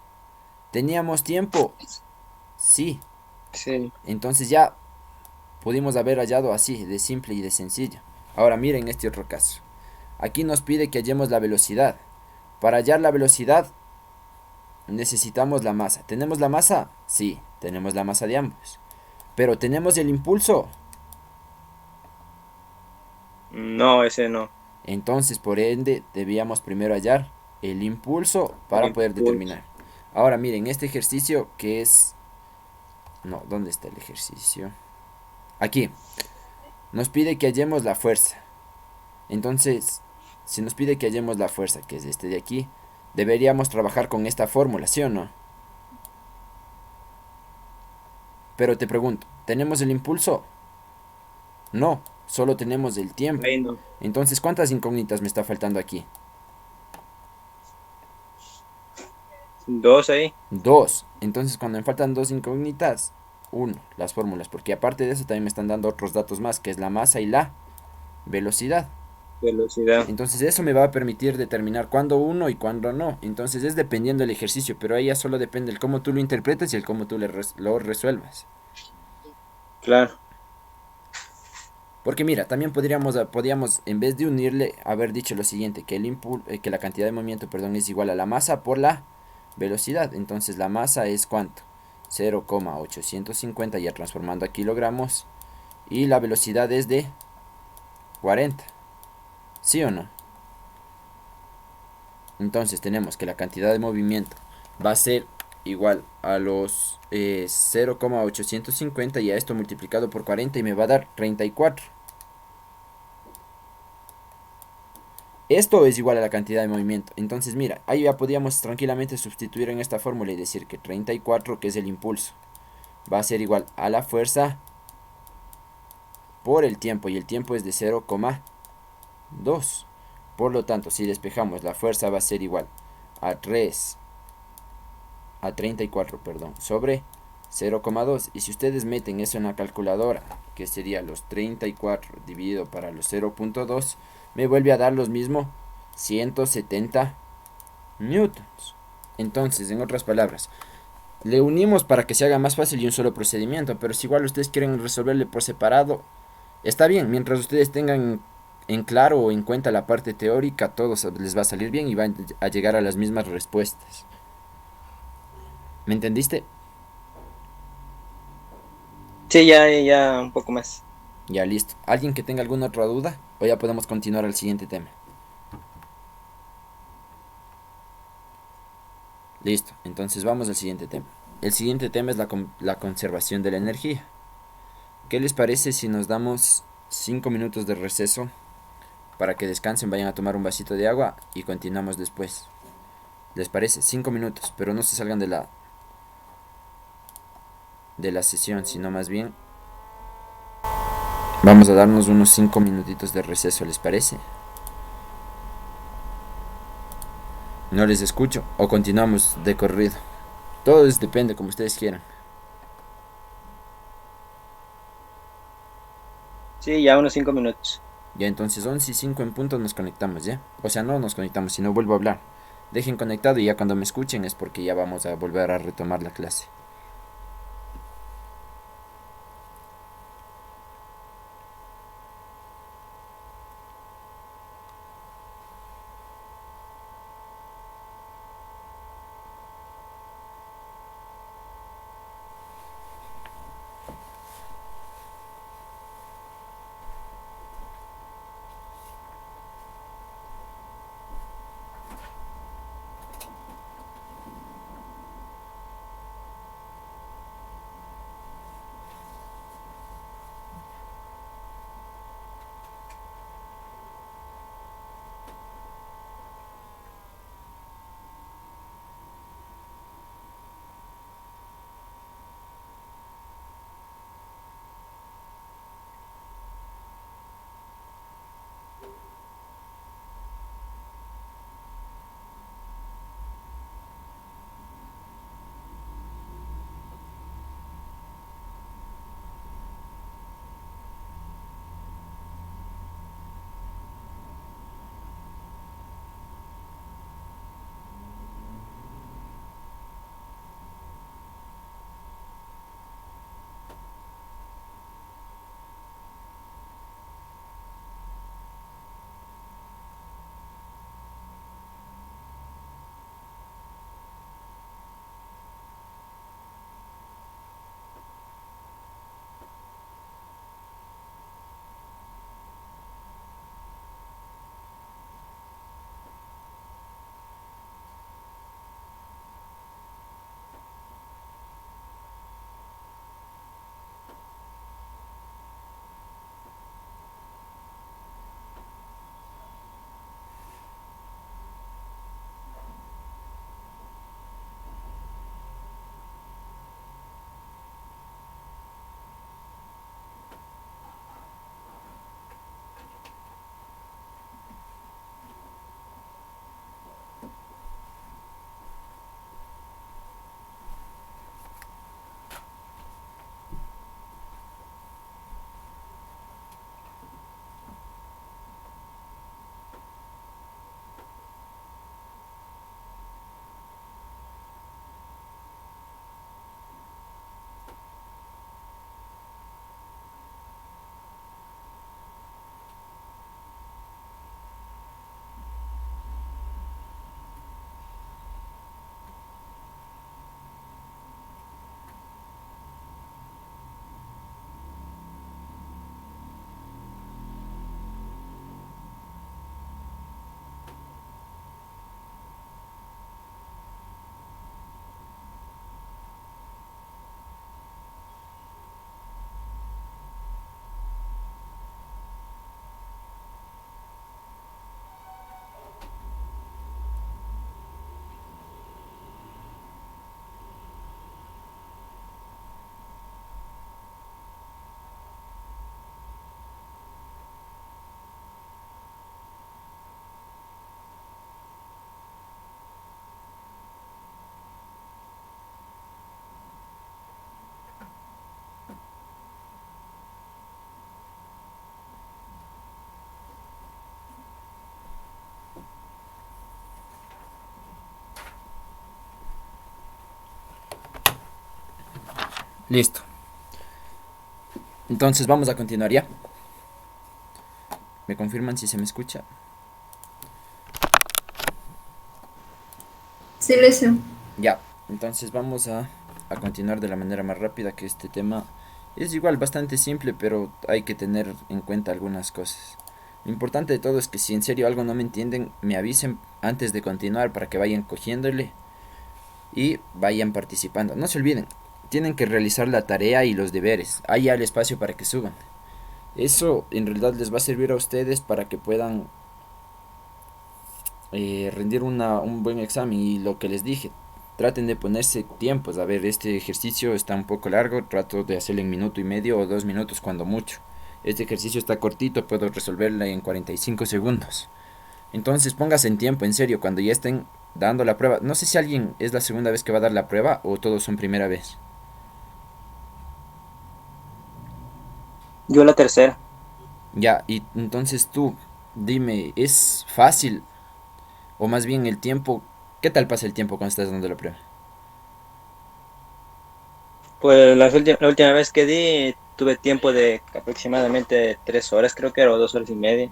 ¿Teníamos tiempo? Sí. Sí. Entonces ya pudimos haber hallado así, de simple y de sencillo. Ahora miren este otro caso. Aquí nos pide que hallemos la velocidad. Para hallar la velocidad necesitamos la masa. ¿Tenemos la masa? Sí, tenemos la masa de ambos. Pero ¿tenemos el impulso? No, ese no. Entonces, por ende, debíamos primero hallar el impulso para poder determinar. Ahora miren, este ejercicio que es... No, ¿dónde está el ejercicio? Aquí. Nos pide que hallemos la fuerza. Entonces, si nos pide que hallemos la fuerza, que es este de aquí, deberíamos trabajar con esta fórmula, ¿sí o no? Pero te pregunto, ¿tenemos el impulso? No, solo tenemos el tiempo. Ahí no. Entonces, ¿cuántas incógnitas me está faltando aquí? 2 ahí. 2. Entonces, cuando me faltan 2 incógnitas, 1, las fórmulas. Porque aparte de eso, también me están dando otros datos más, que es la masa y la velocidad. Velocidad. Entonces, eso me va a permitir determinar cuándo uno y cuándo no. Entonces, es dependiendo del ejercicio, pero ahí ya solo depende el cómo tú lo interpretes y el cómo tú lo resuelvas. Claro. Porque mira, también podríamos, en vez de unirle, haber dicho lo siguiente, que que la cantidad de movimiento, perdón, es igual a la masa por la velocidad. Entonces la masa es ¿cuánto? 0,850 ya transformando a kilogramos. Y la velocidad es de 40. ¿Sí o no? Entonces tenemos que la cantidad de movimiento va a ser igual a los 0,850 y a esto multiplicado por 40 y me va a dar 34. Esto es igual a la cantidad de movimiento. Entonces mira, ahí ya podíamos tranquilamente sustituir en esta fórmula y decir que 34, que es el impulso, va a ser igual a la fuerza por el tiempo, y el tiempo es de 0,2. Por lo tanto, si despejamos, la fuerza va a ser igual a 34, perdón, sobre 0,2. Y si ustedes meten eso en la calculadora, que sería los 34 dividido para los 0,2, me vuelve a dar los mismos 170 newtons. Entonces, en otras palabras, le unimos para que se haga más fácil y un solo procedimiento, pero si igual ustedes quieren resolverle por separado, está bien. Mientras ustedes tengan en claro o en cuenta la parte teórica, todo les va a salir bien y van a llegar a las mismas respuestas. ¿Me entendiste? Sí, ya un poco más. Ya, listo. ¿Alguien que tenga alguna otra duda? O ya podemos continuar al siguiente tema. Listo, entonces vamos al siguiente tema. El siguiente tema es la conservación de la energía. ¿Qué les parece si nos damos 5 minutos de receso para que descansen, vayan a tomar un vasito de agua y continuamos después? ¿Les parece? 5 minutos, pero no se salgan de la sesión, sino más bien vamos a darnos unos 5 minutitos de receso, ¿les parece? No les escucho o continuamos de corrido. Todo depende, como ustedes quieran. Sí, ya unos 5 minutos. Ya, entonces 11 y 5 en punto nos conectamos, ¿ya? O sea, no nos conectamos, sino vuelvo a hablar. Dejen conectado y ya cuando me escuchen es porque ya vamos a volver a retomar la clase. Listo. Entonces vamos a continuar ya. ¿Me confirman si se me escucha? Silencio. Ya. Entonces vamos a continuar de la manera más rápida, que este tema Es igual bastante simple, pero hay que tener en cuenta algunas cosas. Lo importante de todo es que si en serio algo no me entienden, me avisen antes de continuar para que vayan cogiéndole y vayan participando. No se olviden, tienen que realizar la tarea y los deberes. Hay ya el espacio para que suban. Eso en realidad les va a servir a ustedes para que puedan rendir un buen examen. Y lo que les dije, traten de ponerse tiempos. A ver, este ejercicio está un poco largo, trato de hacerlo en minuto y medio o 2 minutos cuando mucho. Este ejercicio está cortito, puedo resolverlo en 45 segundos. Entonces póngase en tiempo, en serio, cuando ya estén dando la prueba. No sé si alguien es la segunda vez que va a dar la prueba o todos son primera vez. Yo la tercera. Ya, y entonces tú, dime, ¿es fácil o más bien el tiempo? ¿Qué tal pasa el tiempo cuando estás dando la prueba? Pues la última vez que di tuve tiempo de aproximadamente 3 horas, creo que era, o 2 horas y media.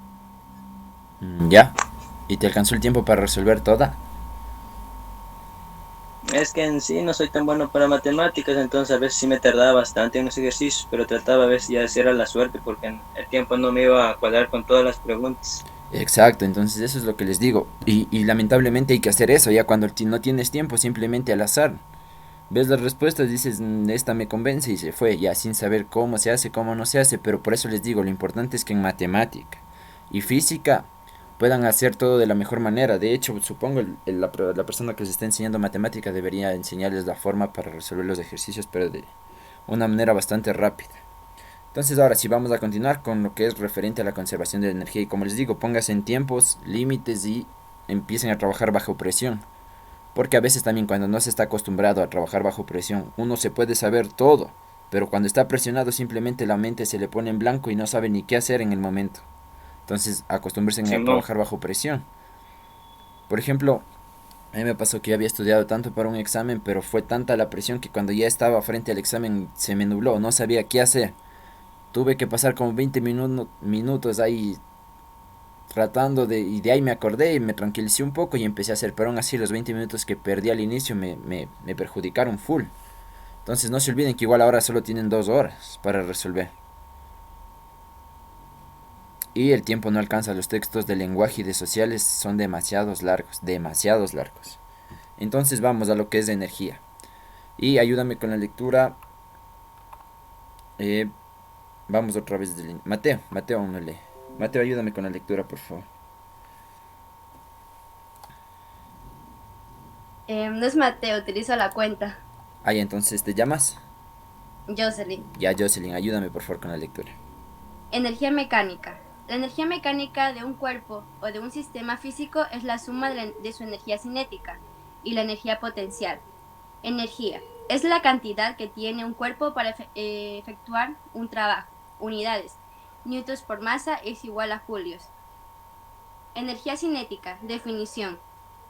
Ya, ¿y te alcanzó el tiempo para resolver toda? Es que en sí no soy tan bueno para matemáticas, entonces a veces sí me tardaba bastante en los ejercicios, pero trataba a ver si ya era la suerte, porque el tiempo no me iba a cuadrar con todas las preguntas. Exacto, entonces eso es lo que les digo. Y lamentablemente hay que hacer eso, ya cuando no tienes tiempo, simplemente al azar. Ves las respuestas, dices, esta me convence y se fue, ya sin saber cómo se hace, cómo no se hace, pero por eso les digo, lo importante es que en matemática y física puedan hacer todo de la mejor manera. De hecho, supongo la persona que les está enseñando matemática debería enseñarles la forma para resolver los ejercicios, pero de una manera bastante rápida. Entonces ahora sí vamos a continuar con lo que es referente a la conservación de la energía y como les digo, póngase en tiempos, límites y empiecen a trabajar bajo presión. Porque a veces también cuando no se está acostumbrado a trabajar bajo presión, uno se puede saber todo, pero cuando está presionado simplemente la mente se le pone en blanco y no sabe ni qué hacer en el momento. Entonces acostúmbrense a Simón, trabajar bajo presión. Por ejemplo, a mí me pasó que yo había estudiado tanto para un examen, pero fue tanta la presión que cuando ya estaba frente al examen se me nubló, no sabía qué hacer. Tuve que pasar como 20 minutos ahí tratando y de ahí me acordé y me tranquilicé un poco y empecé a hacer, pero aún así los 20 minutos que perdí al inicio me perjudicaron full. Entonces no se olviden que igual ahora solo tienen 2 horas para resolver. Y el tiempo no alcanza, los textos de lenguaje y de sociales son demasiados largos, demasiados largos. Entonces vamos a lo que es de energía. Y ayúdame con la lectura. eh, Vamos otra vez Mateo aún no lee. Mateo, ayúdame con la lectura, por favor. No es Mateo, utilizo la cuenta. Ah, ya, entonces te llamas. Jocelyn. Ya, Jocelyn, ayúdame por favor con la lectura. Energía mecánica. La energía mecánica de un cuerpo o de un sistema físico es la suma de su energía cinética y la energía potencial. Energía. Es la cantidad que tiene un cuerpo para efectuar un trabajo. Unidades. Newtons por masa es igual a julios. Energía cinética. Definición.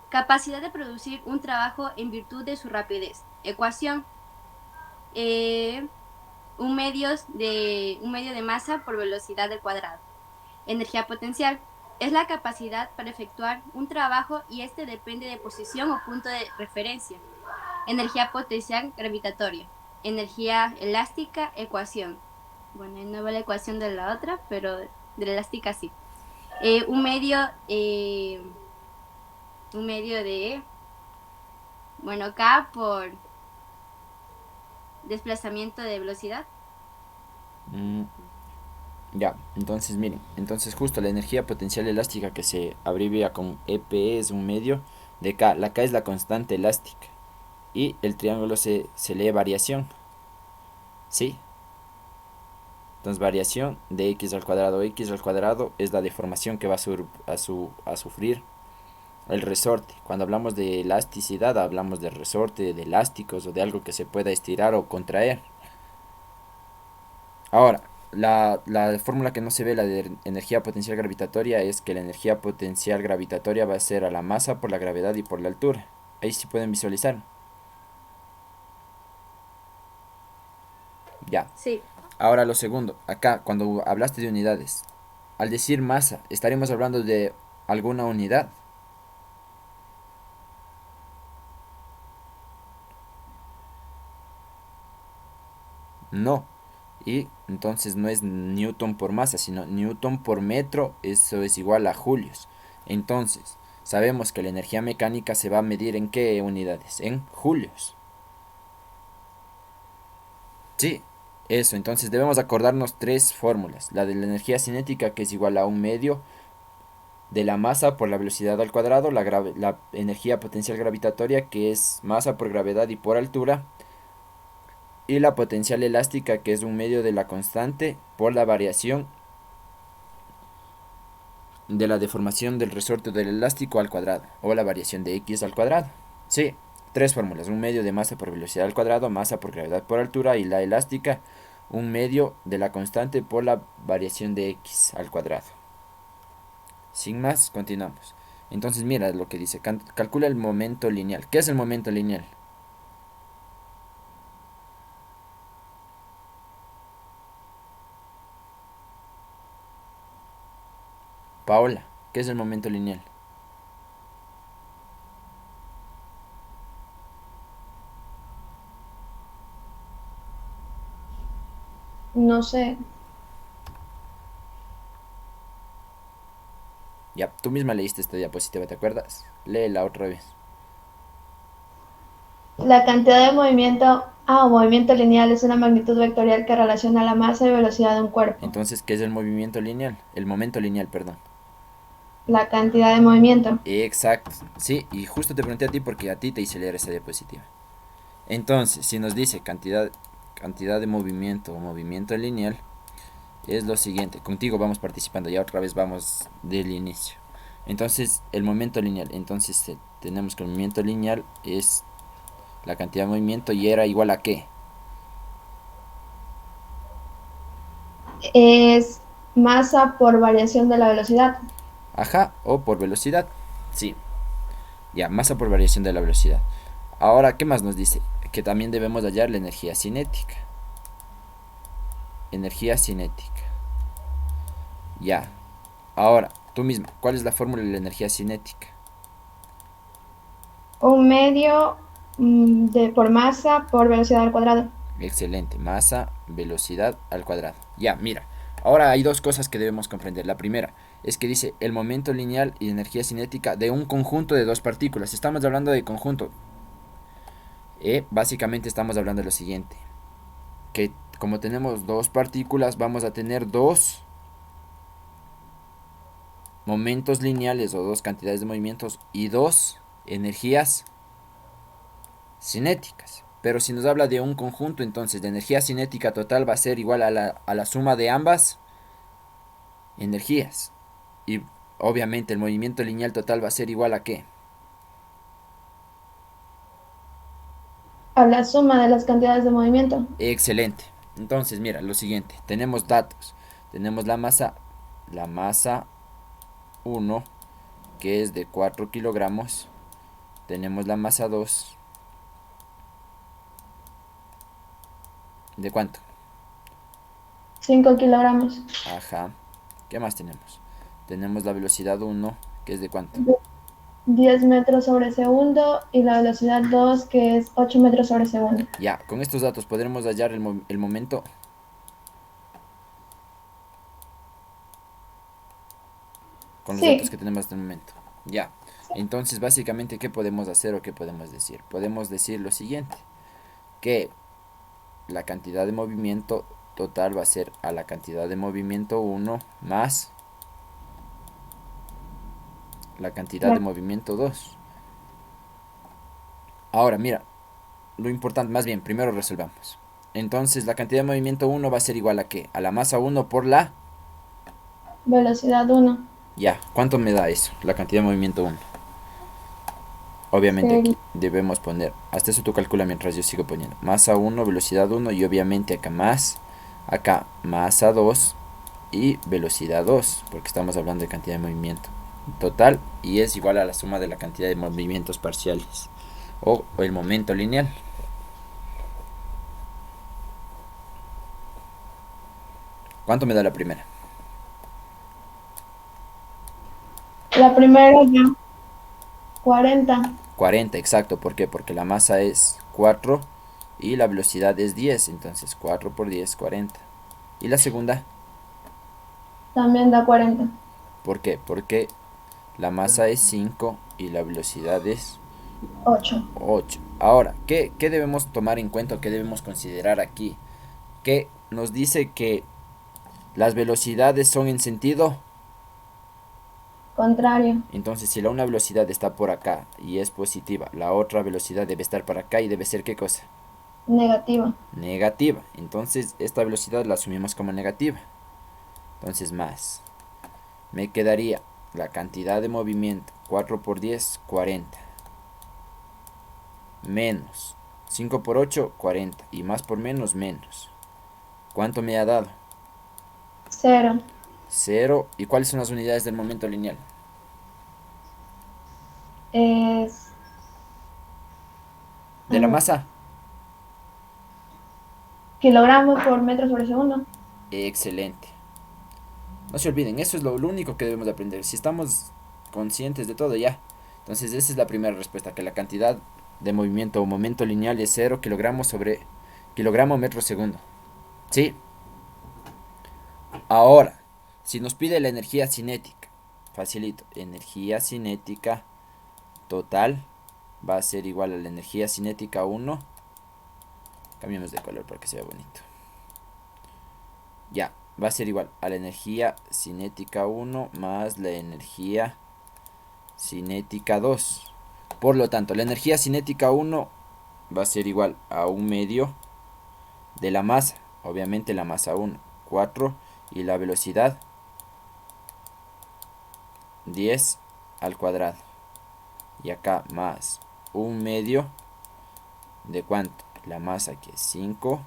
Capacidad de producir un trabajo en virtud de su rapidez. Ecuación. Un medio de masa por velocidad al cuadrado. Energía potencial es la capacidad para efectuar un trabajo y este depende de posición o punto de referencia. Energía potencial gravitatoria. Energía elástica, ecuación. Bueno, no veo la ecuación de la otra, pero de la elástica sí. Un medio de, bueno, K por desplazamiento de velocidad. Mm, ya, entonces miren, entonces justo la energía potencial elástica que se abrevia con EP es un medio de K. La K es la constante elástica y el triángulo se lee variación, ¿sí? Entonces variación de x al cuadrado. X al cuadrado es la deformación que va a sufrir el resorte. Cuando hablamos de elasticidad hablamos de resorte, de elásticos o de algo que se pueda estirar o contraer. Ahora, la fórmula que no se ve, la de energía potencial gravitatoria, es que la energía potencial gravitatoria va a ser a la masa por la gravedad y por la altura. Ahí sí pueden visualizar. Ya. Sí. Ahora lo segundo, acá cuando hablaste de unidades, al decir masa, ¿estaremos hablando de alguna unidad? No. Y entonces no es newton por masa, sino newton por metro, eso es igual a julios. Entonces, sabemos que la energía mecánica se va a medir en qué unidades, en julios. Sí, eso, entonces debemos acordarnos tres fórmulas. La de la energía cinética, que es igual a un medio de la masa por la velocidad al cuadrado, la energía potencial gravitatoria, que es masa por gravedad y por altura, y la potencial elástica, que es un medio de la constante por la variación de la deformación del resorte del elástico al cuadrado, o la variación de x al cuadrado. Sí, tres fórmulas: un medio de masa por velocidad al cuadrado, masa por gravedad por altura, y la elástica, un medio de la constante por la variación de x al cuadrado. Sin más, continuamos. Entonces mira lo que dice, calcula el momento lineal. ¿Qué es el momento lineal? Paola, ¿qué es el momento lineal? No sé. Ya, tú misma leíste esta diapositiva, ¿te acuerdas? Léela otra vez. La cantidad de movimiento o movimiento lineal es una magnitud vectorial que relaciona la masa y velocidad de un cuerpo. Entonces, ¿qué es el movimiento lineal? El momento lineal, perdón. La cantidad de movimiento. Exacto, sí, y justo te pregunté a ti porque a ti te hice leer esa diapositiva. Entonces, si nos dice cantidad de movimiento o movimiento lineal, es lo siguiente. Contigo vamos participando, ya otra vez vamos del inicio. Entonces, el momento lineal. Entonces, tenemos que el movimiento lineal es la cantidad de movimiento y era igual a ¿qué? Es masa por variación de la velocidad. Ajá, o por velocidad. Sí. Ya, masa por variación de la velocidad. Ahora, ¿qué más nos dice? Que también debemos hallar la energía cinética. Energía cinética. Ya. Ahora, tú misma, ¿cuál es la fórmula de la energía cinética? Un medio por masa por velocidad al cuadrado. Excelente. Masa, velocidad al cuadrado. Ya, mira. Ahora hay dos cosas que debemos comprender. La primera es que dice el momento lineal y energía cinética de un conjunto de dos partículas. Estamos hablando de conjunto. Básicamente estamos hablando de lo siguiente. Que como tenemos dos partículas, vamos a tener dos momentos lineales o dos cantidades de movimientos y dos energías cinéticas. Pero si nos habla de un conjunto, entonces la energía cinética total va a ser igual a la suma de ambas energías. Y obviamente el movimiento lineal total va a ser igual a ¿qué? A la suma de las cantidades de movimiento. Excelente. Entonces, mira, lo siguiente. Tenemos datos. Tenemos la masa 1, que es de 4 kilogramos. Tenemos la masa 2. ¿De cuánto? 5 kilogramos. Ajá. ¿Qué más tenemos? Tenemos la velocidad 1, que es de cuánto. 10 metros sobre segundo y la velocidad 2, que es 8 metros sobre segundo. Ya, con estos datos podremos hallar el momento. Con los datos que tenemos hasta el momento. Ya. Entonces, básicamente, ¿qué podemos hacer o qué podemos decir? Podemos decir lo siguiente. Que la cantidad de movimiento total va a ser a la cantidad de movimiento 1 más la cantidad de movimiento 2. Ahora, mira, lo importante, más bien, primero resolvamos. Entonces, la cantidad de movimiento 1 va a ser igual a ¿qué? A la masa 1 por la velocidad 1. Ya, ¿cuánto me da eso? La cantidad de movimiento 1. Obviamente aquí debemos poner, hasta eso tú calcula mientras yo sigo poniendo. Masa 1, velocidad 1 y obviamente acá masa 2 y velocidad 2, porque estamos hablando de cantidad de movimiento total y es igual a la suma de la cantidad de movimientos parciales o el momento lineal. ¿Cuánto me da la primera? La primera ya 40. 40, exacto. ¿Por qué? Porque la masa es 4 y la velocidad es 10. Entonces 4 por 10, 40. Y la segunda, También da 40. ¿por qué? Porque la masa es 5 y la velocidad es 8. 8. Ahora, ¿qué debemos tomar en cuenta? ¿Qué debemos considerar aquí? Que nos dice que las velocidades son en sentido. Contrario. Entonces, si una velocidad está por acá y es positiva, la otra velocidad debe estar para acá y debe ser ¿qué cosa? Negativa. Negativa. Entonces, esta velocidad la asumimos como negativa. Entonces, más. Me quedaría la cantidad de movimiento. 4 por 10, 40. Menos 5 por 8, 40. Y más por menos, menos. ¿Cuánto me ha dado? 0. 0. ¿Y cuáles son las unidades del momento lineal? Es ¿De la masa? kilogramos por metro sobre segundo. Excelente. No se olviden, eso es lo único que debemos de aprender. Si estamos conscientes de todo ya. Entonces esa es la primera respuesta, que la cantidad de movimiento o momento lineal es 0 kilogramos sobre kilogramo metro segundo. ¿Sí? Ahora, si nos pide la energía cinética, facilito, energía cinética total va a ser igual a la energía cinética 1. Cambiemos de color para que se vea bonito. Ya, va a ser igual a la energía cinética 1 más la energía cinética 2. Por lo tanto, la energía cinética 1 va a ser igual a 1/2 de la masa. Obviamente la masa 1, 4. Y la velocidad 10 al cuadrado. Y acá más 1/2 de cuánto. La masa que es 5.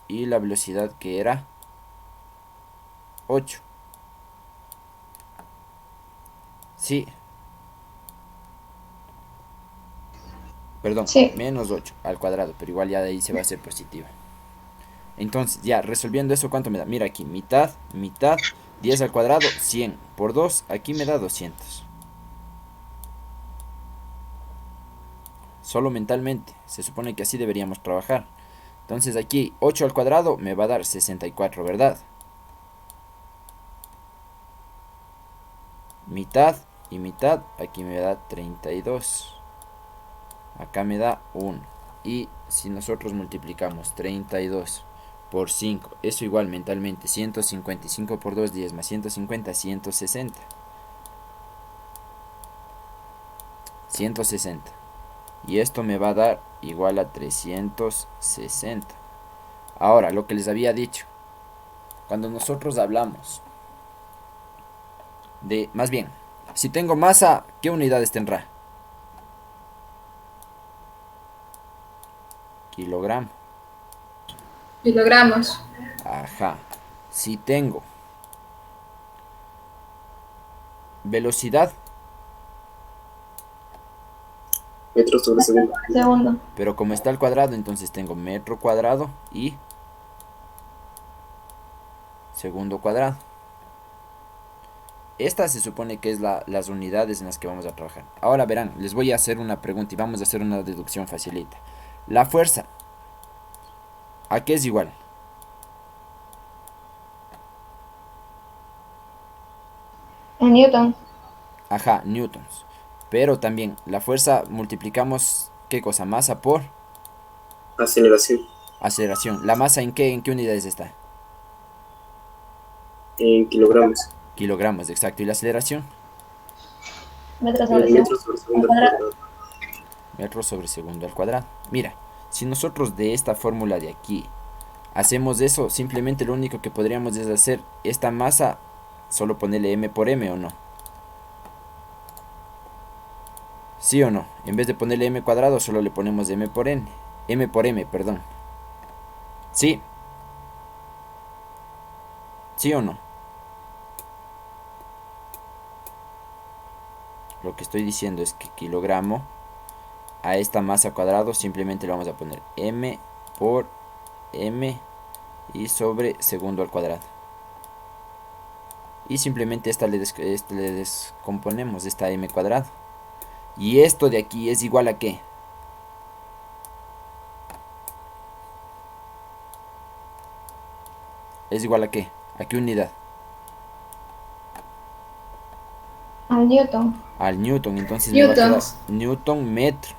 Y la velocidad que era 8. Sí. Perdón, Sí. menos 8 al cuadrado, pero igual ya de ahí se va a hacer positiva. Entonces, ya resolviendo eso, ¿cuánto me da? Mira aquí, mitad, 10 al cuadrado, 100. Por 2, aquí me da 200. Solo mentalmente, se supone que así deberíamos trabajar. Entonces aquí, 8 al cuadrado me va a dar 64, ¿verdad? Mitad y mitad, aquí me da 32. Acá me da 1. Y si nosotros multiplicamos 32 por 5, eso igual mentalmente, 155 por 2, 10 más 150, 160. 160. Y esto me va a dar igual a 360. Ahora, lo que les había dicho. Cuando nosotros hablamos de, más bien, si tengo masa, ¿qué unidades tendrá? Kilogramo. Kilogramos. Ajá. Si tengo velocidad, Metros sobre segundo. Segundo. pero como está al cuadrado, entonces tengo metro cuadrado y segundo cuadrado. Esta se supone que es las unidades en las que vamos a trabajar. Ahora verán, les voy a hacer una pregunta y vamos a hacer una deducción facilita. La fuerza, ¿a qué es igual? En Newton. Ajá, newtons. Pero también la fuerza multiplicamos, ¿qué cosa? Masa por Aceleración. aceleración. ¿La masa en qué unidades está? En kilogramos. Kilogramos, exacto. ¿Y la aceleración? Metro sobre segundo. Metros sobre segundo al Cuadrado. cuadrado. Metros sobre segundo al cuadrado. Mira, si nosotros de esta fórmula de aquí hacemos eso, simplemente lo único que podríamos es hacer esta masa, solo ponerle m por m, ¿o no? ¿Sí o no? En vez de ponerle m cuadrado, solo le ponemos m por n. M por m, perdón. ¿Sí? ¿Sí o no? Lo que estoy diciendo es que kilogramo a esta masa cuadrado simplemente le vamos a poner m por m y sobre segundo al cuadrado. Y simplemente esta le descomponemos, esta m cuadrado. Y esto de aquí es igual a ¿qué? ¿Es igual a qué? ¿A qué unidad? Al newton. Al newton. Entonces me va a quedar Newtons. newton metro.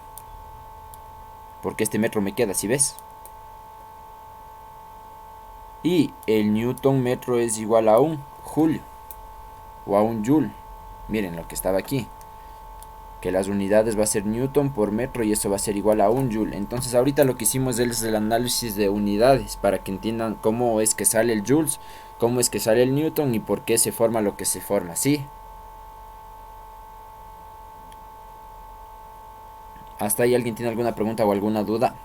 Porque este metro me queda, ¿sí ves? Y el newton metro es igual a un julio. O a un joule. Miren lo que estaba aquí. Que las unidades va a ser newton por metro y eso va a ser igual a un joule. Entonces ahorita lo que hicimos es el análisis de unidades para que entiendan cómo es que sale el joules, cómo es que sale el newton y por qué se forma lo que se forma, ¿sí? ¿Hasta ahí alguien tiene alguna pregunta o alguna duda?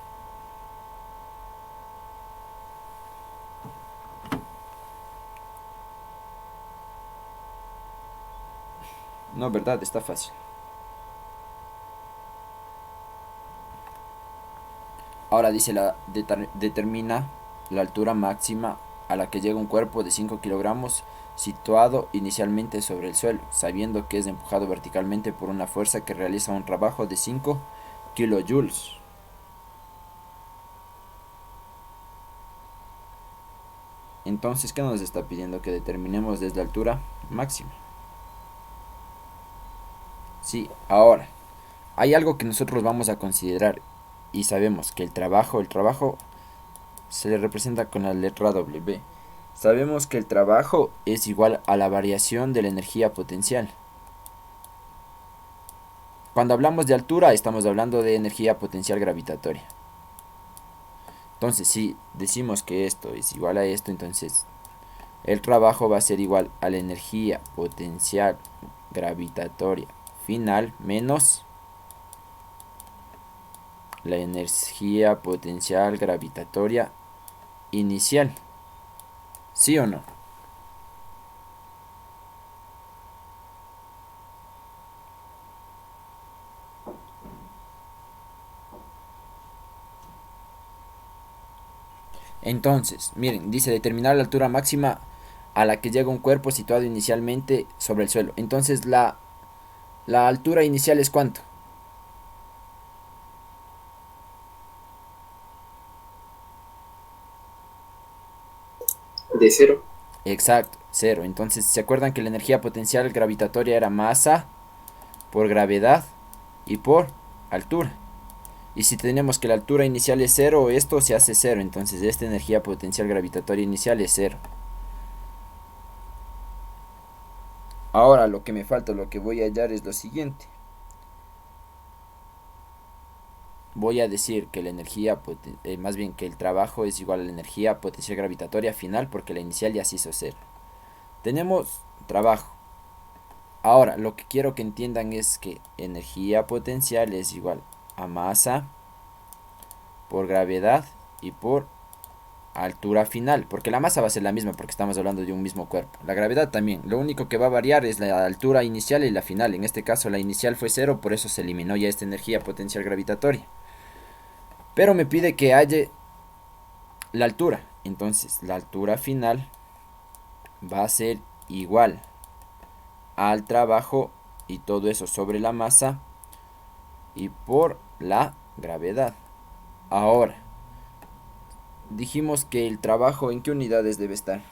No, ¿verdad? Está fácil. Ahora dice, determina la altura máxima a la que llega un cuerpo de 5 kilogramos situado inicialmente sobre el suelo, sabiendo que es empujado verticalmente por una fuerza que realiza un trabajo de 5 kilojoules. Entonces, ¿qué nos está pidiendo? Que determinemos desde la altura máxima. Sí, ahora, hay algo que nosotros vamos a considerar y sabemos que el trabajo se le representa con la letra W. Sabemos que el trabajo es igual a la variación de la energía potencial. Cuando hablamos de altura, estamos hablando de energía potencial gravitatoria. Entonces, si decimos que esto es igual a esto, entonces el trabajo va a ser igual a la energía potencial gravitatoria final menos la energía potencial gravitatoria inicial. ¿Sí o no? Entonces, miren, dice determinar la altura máxima a la que llega un cuerpo situado inicialmente sobre el suelo. Entonces, la altura inicial es ¿cuánto? De 0. Exacto, 0. Entonces, ¿se acuerdan que la energía potencial gravitatoria era masa por gravedad y por altura? Y si tenemos que la altura inicial es 0, esto se hace 0. Entonces, esta energía potencial gravitatoria inicial es 0. Ahora, lo que me falta, lo que voy a hallar es lo siguiente. Voy a decir que la energía, más bien que el trabajo es igual a la energía potencial gravitatoria final porque la inicial ya se hizo 0. Tenemos trabajo. Ahora, lo que quiero que entiendan es que energía potencial es igual a masa por gravedad y por altura final, porque la masa va a ser la misma porque estamos hablando de un mismo cuerpo. La gravedad también, lo único que va a variar es la altura inicial y la final. En este caso la inicial fue 0, por eso se eliminó ya esta energía potencial gravitatoria. Pero me pide que halle la altura, entonces la altura final va a ser igual al trabajo y todo eso sobre la masa y por la gravedad. Ahora, dijimos que el trabajo en qué unidades debe estar.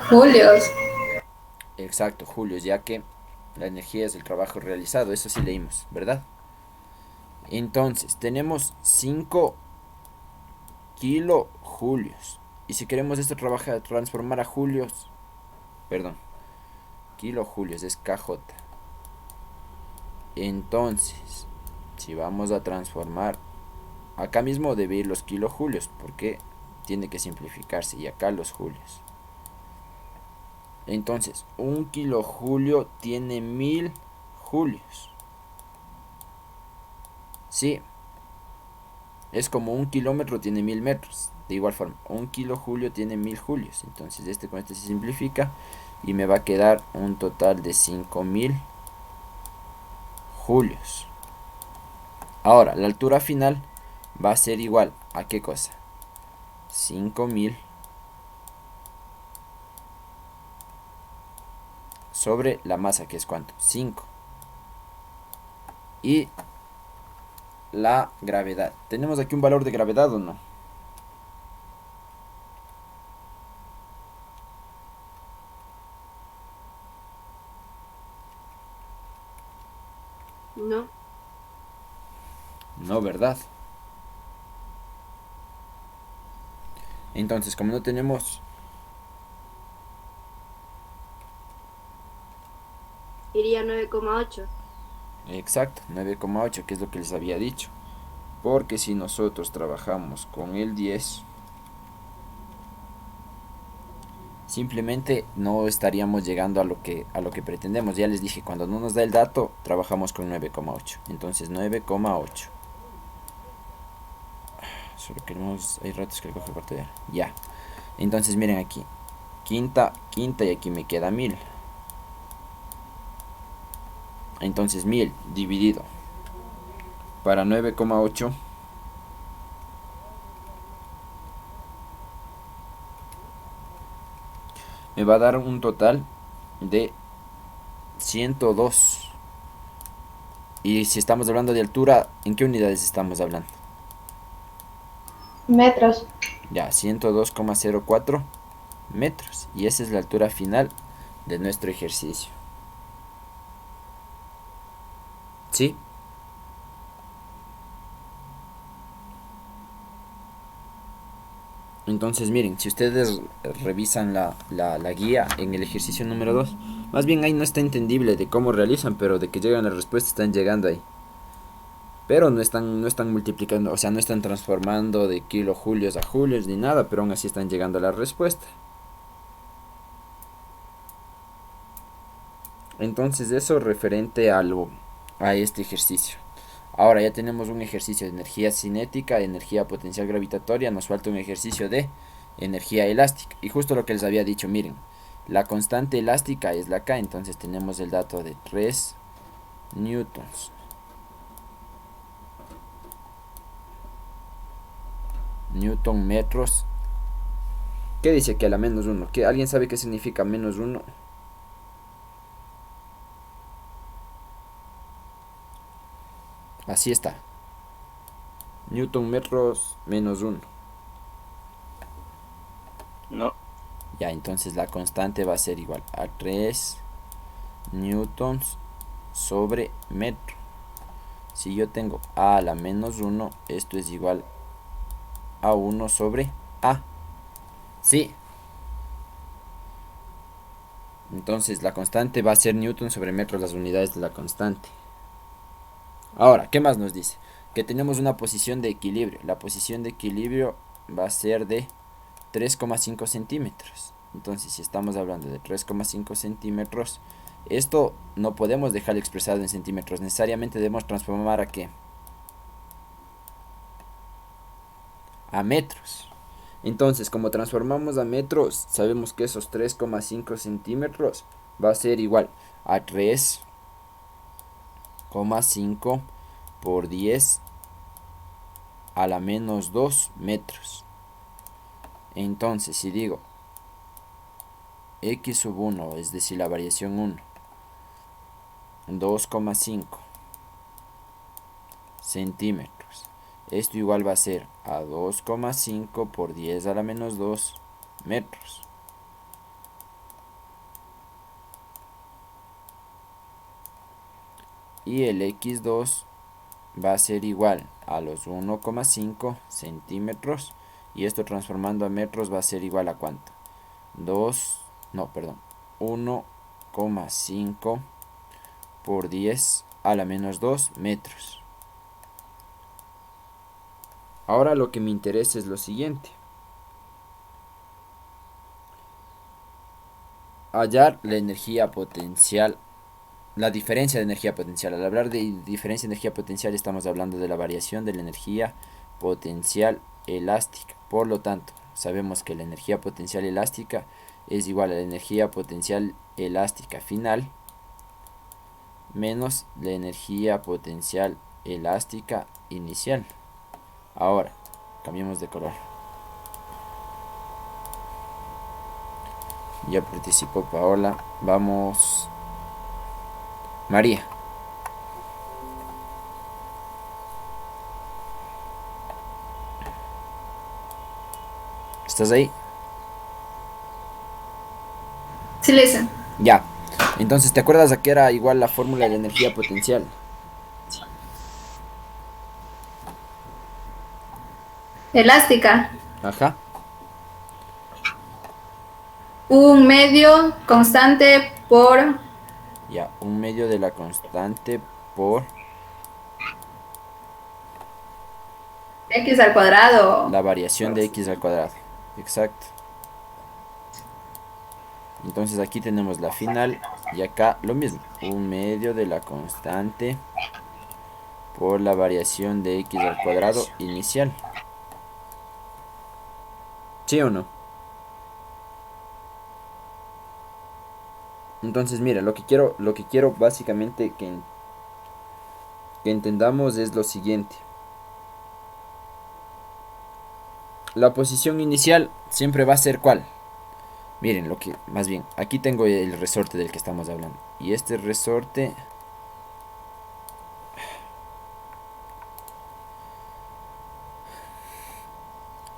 Julios. Exacto, julios, ya que la energía es el trabajo realizado, eso sí leímos, ¿verdad? Entonces, tenemos 5 kilojulios. Y si queremos esto transformar a julios, perdón, kilojulios es KJ. Entonces, si vamos a transformar, acá mismo debe ir los kilojulios, porque tiene que simplificarse, y acá los julios. Entonces, un kilojulio tiene 1000 julios. Sí, es como un kilómetro tiene 1000 metros. De igual forma, un kilojulio tiene 1000 julios. Entonces, este con este se simplifica y me va a quedar un total de 5000 julios. Ahora, la altura final va a ser igual a ¿qué cosa? 5000 sobre la masa, que es ¿cuánto? 5. y la gravedad. ¿Tenemos aquí un valor de gravedad o no? No. No, ¿verdad? Entonces, como no tenemos... Iría 9,8. Exacto, 9,8, que es lo que les había dicho. Porque si nosotros trabajamos con el 10, simplemente no estaríamos llegando a lo que pretendemos. Ya les dije, cuando no nos da el dato, trabajamos con 9,8. Entonces 9,8. Solo queremos... Hay ratos que coge parte de... Ya. Entonces miren aquí. Quinta y aquí me queda 1000. Entonces 1000 dividido para 9,8 me va a dar un total de 102. Y si estamos hablando de altura, ¿en qué unidades estamos hablando? Metros. Ya, 102,04 metros. Y esa es la altura final de nuestro ejercicio. ¿Sí? Entonces miren, si ustedes revisan la guía en el ejercicio número 2, más bien ahí no está entendible de cómo realizan, pero de que llegan las respuestas están llegando ahí. Pero no están multiplicando, o sea, no están transformando de kilojulios a julios ni nada, pero aún así están llegando a la respuesta. Entonces eso referente a este ejercicio. Ahora ya tenemos un ejercicio de energía cinética, energía potencial gravitatoria, nos falta un ejercicio de energía elástica. Y justo lo que les había dicho, miren, la constante elástica es la K, entonces tenemos el dato de 3 newtons. Newton metros. ¿Qué dice aquí a la menos 1? ¿Alguien sabe qué significa menos 1? Así está. Newton metros menos 1. No. Ya, entonces la constante va a ser igual a 3 newtons sobre metro. Si yo tengo a la menos 1, esto es igual a 1 sobre a. Sí. Entonces la constante va a ser newton sobre metro, las unidades de la constante. Ahora, ¿qué más nos dice? Que tenemos una posición de equilibrio. La posición de equilibrio va a ser de 3,5 centímetros. Entonces, si estamos hablando de 3,5 centímetros, esto no podemos dejar expresado en centímetros. Necesariamente debemos transformar a ¿qué? A metros. Entonces, como transformamos a metros, sabemos que esos 3,5 centímetros va a ser igual a 3,5 por 10 a la menos 2 metros. Entonces, si digo x sub 1, es decir, la variación 1, 2,5 centímetros. Esto igual va a ser a 2,5 por 10 a la menos 2 metros. Y el x2 va a ser igual a los 1,5 centímetros. Y esto transformando a metros va a ser igual a ¿cuánto? 1,5 por 10 a la menos 2 metros. Ahora lo que me interesa es lo siguiente. Hallar la energía potencial, la diferencia de energía potencial. Al hablar de diferencia de energía potencial estamos hablando de la variación de la energía potencial elástica. Por lo tanto, sabemos que la energía potencial elástica es igual a la energía potencial elástica final menos la energía potencial elástica inicial. Ahora, cambiemos de color. Ya participó Paola. Vamos. María. ¿Estás ahí? Sí, listen. Ya. Entonces, ¿te acuerdas a qué era igual la fórmula de energía potencial? Elástica. Ajá. Un medio constante por Ya, un medio de la constante por x al cuadrado. la variación de x al cuadrado. Exacto. Entonces aquí tenemos la final y acá lo mismo. Un medio de la constante por la variación de x al cuadrado inicial. ¿Sí o no? Entonces mira, lo que quiero básicamente que entendamos es lo siguiente. La posición inicial siempre va a ser ¿cuál? Miren, lo que, más bien, aquí tengo el resorte del que estamos hablando. Y este resorte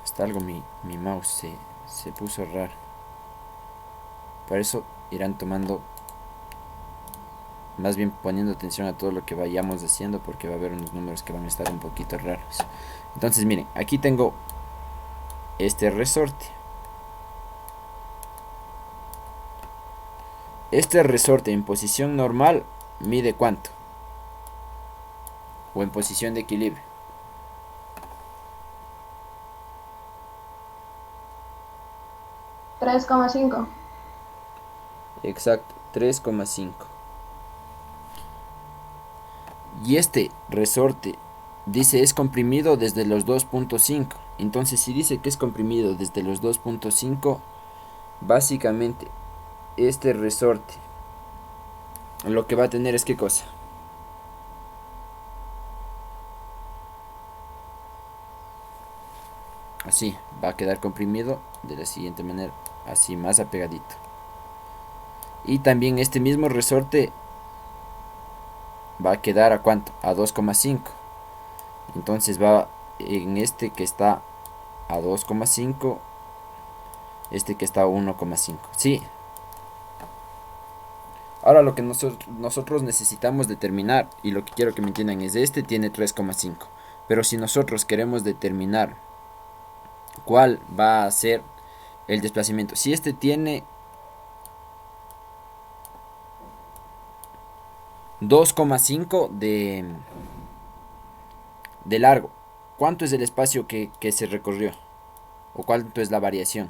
está algo, mi mouse se puso raro. Por eso irán tomando, más bien poniendo atención a todo lo que vayamos haciendo, porque va a haber unos números que van a estar un poquito raros. Entonces miren, aquí tengo este resorte. Este resorte en posición normal mide ¿cuánto? O en posición de equilibrio. $3,5. Exacto, 3,5. Y este resorte dice es comprimido desde los 2,5. Entonces si dice que es comprimido desde los 2,5, básicamente este resorte lo que va a tener es ¿qué cosa? Así, va a quedar comprimido de la siguiente manera, así más apegadito. Y también este mismo resorte va a quedar ¿a cuánto? A 2,5. Entonces va en este que está a 2,5, este que está a 1,5. Sí. Ahora lo que nosotros necesitamos determinar, y lo que quiero que me entiendan, es este tiene 3,5. Pero si nosotros queremos determinar cuál va a ser el desplazamiento, si este tiene 2,5 de largo, ¿cuánto es el espacio que se recorrió? ¿O cuánto es la variación?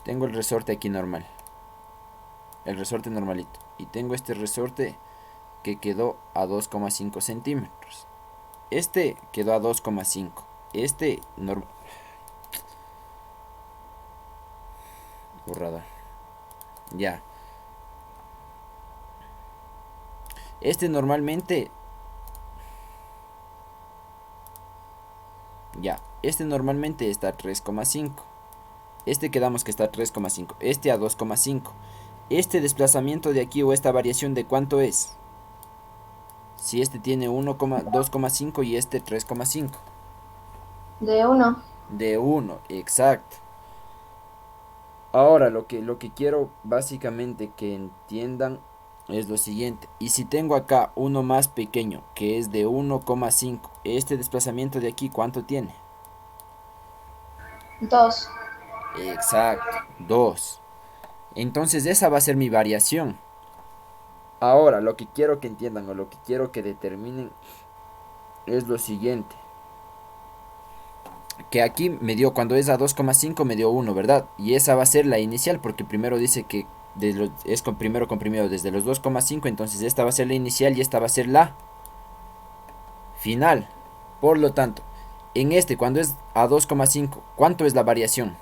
Tengo el resorte aquí normal, el resorte normalito, y tengo este resorte que quedó a 2,5 centímetros. Este quedó a 2,5. Este normal. Borrador. Ya. Este normalmente. Ya. Este normalmente está a 3,5. Este quedamos que está a 3,5. Este a 2,5. Este desplazamiento de aquí o esta variación de cuánto es. Si este tiene 2,5 y este 3,5. De 1. De 1, exacto. Ahora lo que quiero básicamente que entiendan es lo siguiente. Y si tengo acá uno más pequeño que es de 1,5, este desplazamiento de aquí ¿cuánto tiene? 2. Exacto, 2. Entonces esa va a ser mi variación. Ahora lo que quiero que entiendan o lo que quiero que determinen es lo siguiente. Que aquí me dio, cuando es a 2,5 me dio 1, ¿verdad? Y esa va a ser la inicial porque primero dice que es primero comprimido desde los 2,5, entonces esta va a ser la inicial y esta va a ser la final. Por lo tanto, en este cuando es a 2,5, ¿cuánto es la variación?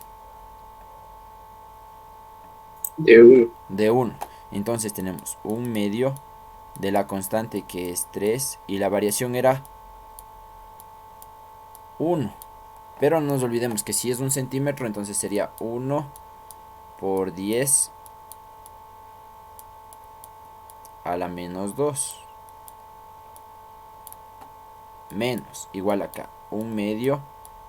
De 1. De 1. Entonces tenemos un medio de la constante que es 3 y la variación era 1. Pero no nos olvidemos que si es un centímetro, entonces sería 1 por 10 a la menos 2. Menos, igual acá, 1/2,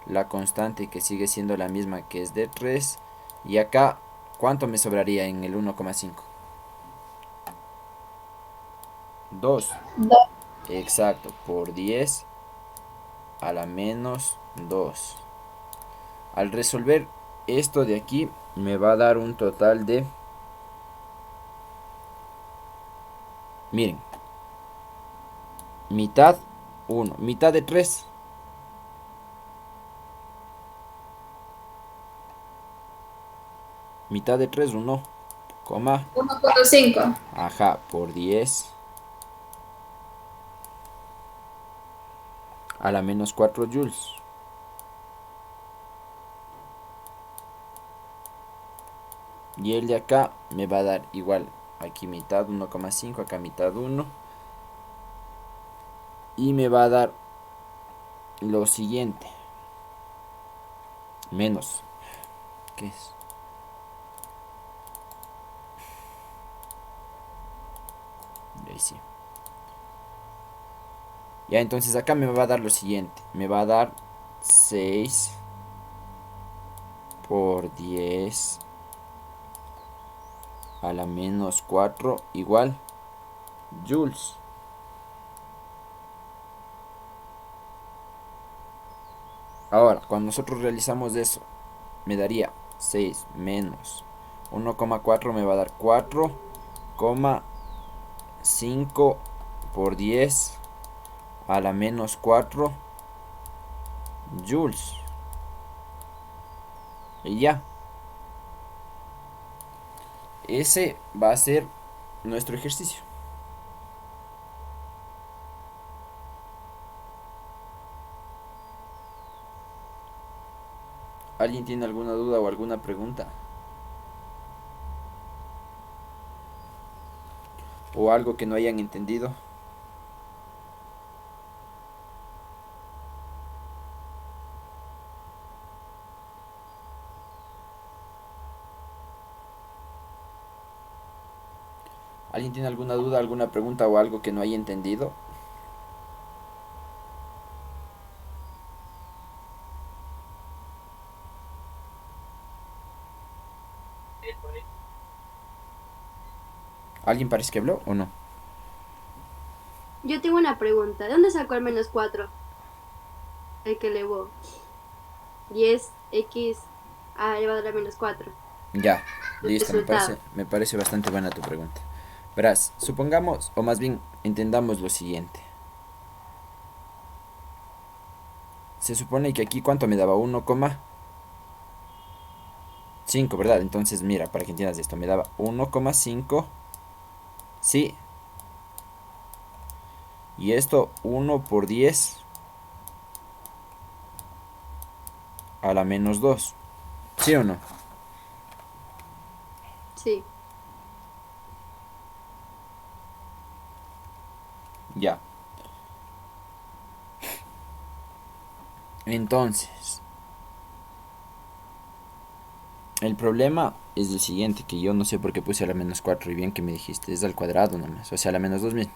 la constante que sigue siendo la misma, que es de 3. Y acá, ¿cuánto me sobraría en el 1,5? 2. Exacto, por 10 a la menos 2. Al resolver esto de aquí, me va a dar un total de... Miren, mitad 1, mitad de 3. Mitad de 3, 1, coma. 1.5. Ajá, por 10 a la menos 4 joules. Y el de acá me va a dar igual. Aquí mitad 1,5, acá mitad 1. Y me va a dar lo siguiente. Menos. ¿Qué es? Y ahí sí. Ya, entonces acá me va a dar lo siguiente. Me va a dar 6 por 10 a la menos 4 igual joules. Ahora, cuando nosotros realizamos eso, me daría 6 menos 1,4 me va a dar 4,5 por 10 a la menos 4 joules. Y ya. Ese va a ser nuestro ejercicio. ¿Alguien tiene alguna duda o alguna pregunta? ¿O algo que no hayan entendido? ¿Alguien tiene alguna duda, alguna pregunta o algo que no haya entendido? ¿Alguien parece que habló o no? Yo tengo una pregunta. ¿De dónde sacó el menos 4? El que elevó 10x elevado a la menos 4. Ya, listo, Resultado. me parece bastante buena tu pregunta. Verás, supongamos, o más bien entendamos lo siguiente. Se supone que aquí, ¿cuánto me daba? 1,5, ¿verdad? Entonces, mira, para que entiendas esto, me daba 1,5, sí. Y esto, 1 por 10 a la menos 2. ¿Sí o no? Sí. Ya. Entonces, el problema es el siguiente, que yo no sé por qué puse a la menos 4 y bien que me dijiste, es al cuadrado nomás, o sea, a la menos 2 mismo.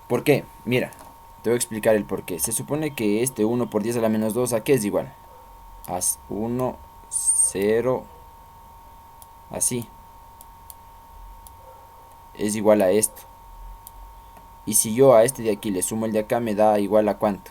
¿Por qué? Mira, te voy a explicar el por qué. Se supone que este 1 por 10 a la menos 2, ¿a qué es igual? A 1, 0, así. Es igual a esto. Y si yo a este de aquí le sumo el de acá, me da igual a ¿cuánto?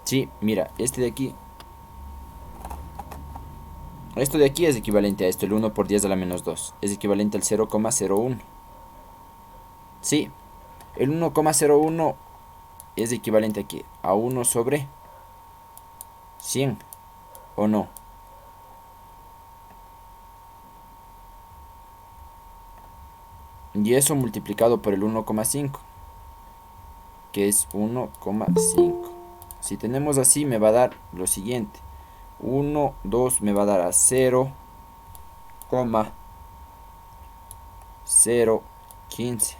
Sí, mira, este de aquí. Esto de aquí es equivalente a esto, el 1 por 10 a la menos 2. Es equivalente al 0,01. Sí, el 1,01 es equivalente aquí a 1 sobre 100, ¿o no? Y eso multiplicado por el 1,5, que es 1,5. Si tenemos así, me va a dar lo siguiente. 1, 2 me va a dar a 0,01. 0,15.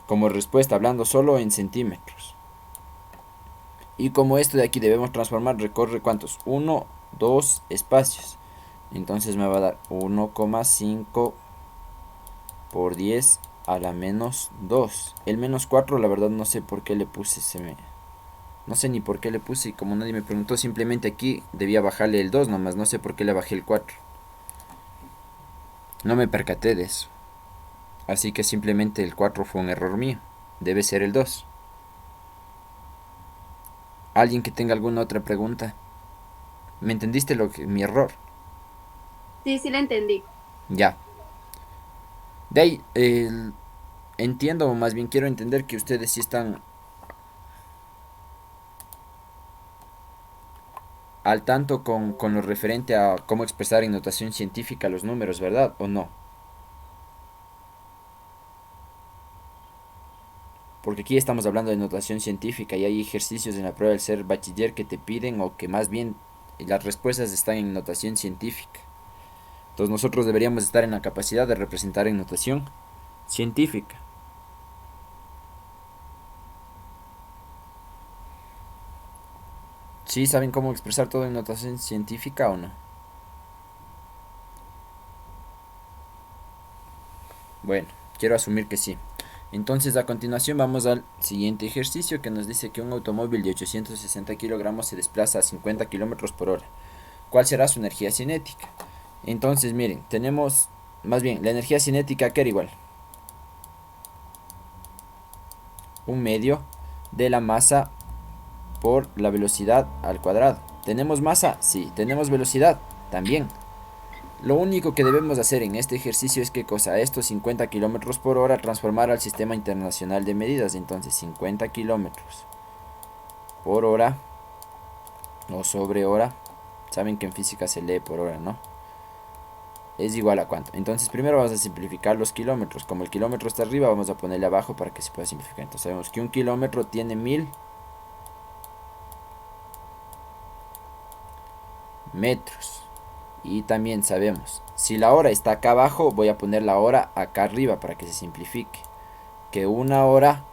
Como respuesta, hablando solo en centímetros. Y como esto de aquí debemos transformar, recorre ¿cuántos? 1, 2 espacios. Entonces me va a dar 1,5 por 10 a la menos 2. El menos 4, la verdad no sé por qué le puse, no sé ni por qué le puse, y como nadie me preguntó, simplemente aquí debía bajarle el 2 nomás, no sé por qué le bajé el 4. No me percaté de eso. Así que simplemente el 4 fue un error mío. Debe ser el 2. ¿Alguien que tenga alguna otra pregunta? ¿Me entendiste mi error? Sí, sí lo entendí. Ya. De ahí, entiendo, o más bien quiero entender que ustedes sí están al tanto con lo referente a cómo expresar en notación científica los números, ¿verdad? ¿O no? Porque aquí estamos hablando de notación científica y hay ejercicios en la prueba del ser bachiller que te piden, o que más bien las respuestas están en notación científica. Entonces nosotros deberíamos estar en la capacidad de representar en notación científica. ¿Sí saben cómo expresar todo en notación científica o no? Bueno, quiero asumir que sí. Entonces a continuación vamos al siguiente ejercicio, que nos dice que un automóvil de 860 kilogramos se desplaza a 50 kilómetros por hora. ¿Cuál será su energía cinética? Entonces miren, tenemos, más bien, la energía cinética que era igual un medio de la masa por la velocidad al cuadrado. ¿Tenemos masa? Sí. ¿Tenemos velocidad? También. Lo único que debemos hacer en este ejercicio es ¿qué cosa? Estos 50 kilómetros por hora transformar al sistema internacional de medidas. Entonces 50 kilómetros por hora o sobre hora. Saben que en física se lee por hora, ¿no? Es igual a cuánto. Entonces primero vamos a simplificar los kilómetros. Como el kilómetro está arriba, vamos a ponerle abajo para que se pueda simplificar. Entonces sabemos que un kilómetro tiene 1000 metros. Y también sabemos, si la hora está acá abajo, voy a poner la hora acá arriba para que se simplifique. Que una hora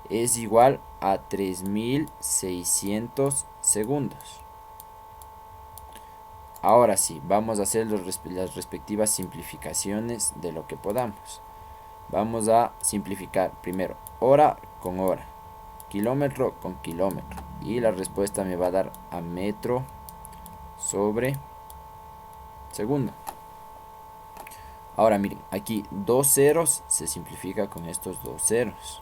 es igual a 3600 segundos. Ahora sí, vamos a hacer las respectivas simplificaciones de lo que podamos. Vamos a simplificar primero hora con hora, kilómetro con kilómetro. Y la respuesta me va a dar a metro sobre segundo. Ahora miren, aquí dos ceros se simplifica con estos dos ceros.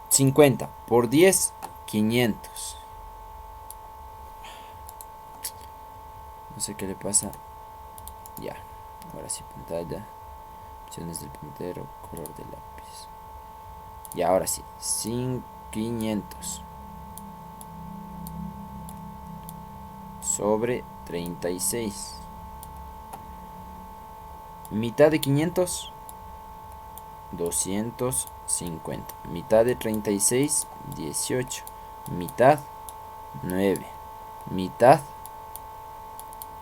50 por 10, 500. No sé qué le pasa. Ya, ahora sí, pantalla, opciones del puntero, color de lápiz. Y ahora sí, 500 sobre 36. Mitad de 500, 250. Mitad de 36, 18. Mitad, 9. Mitad,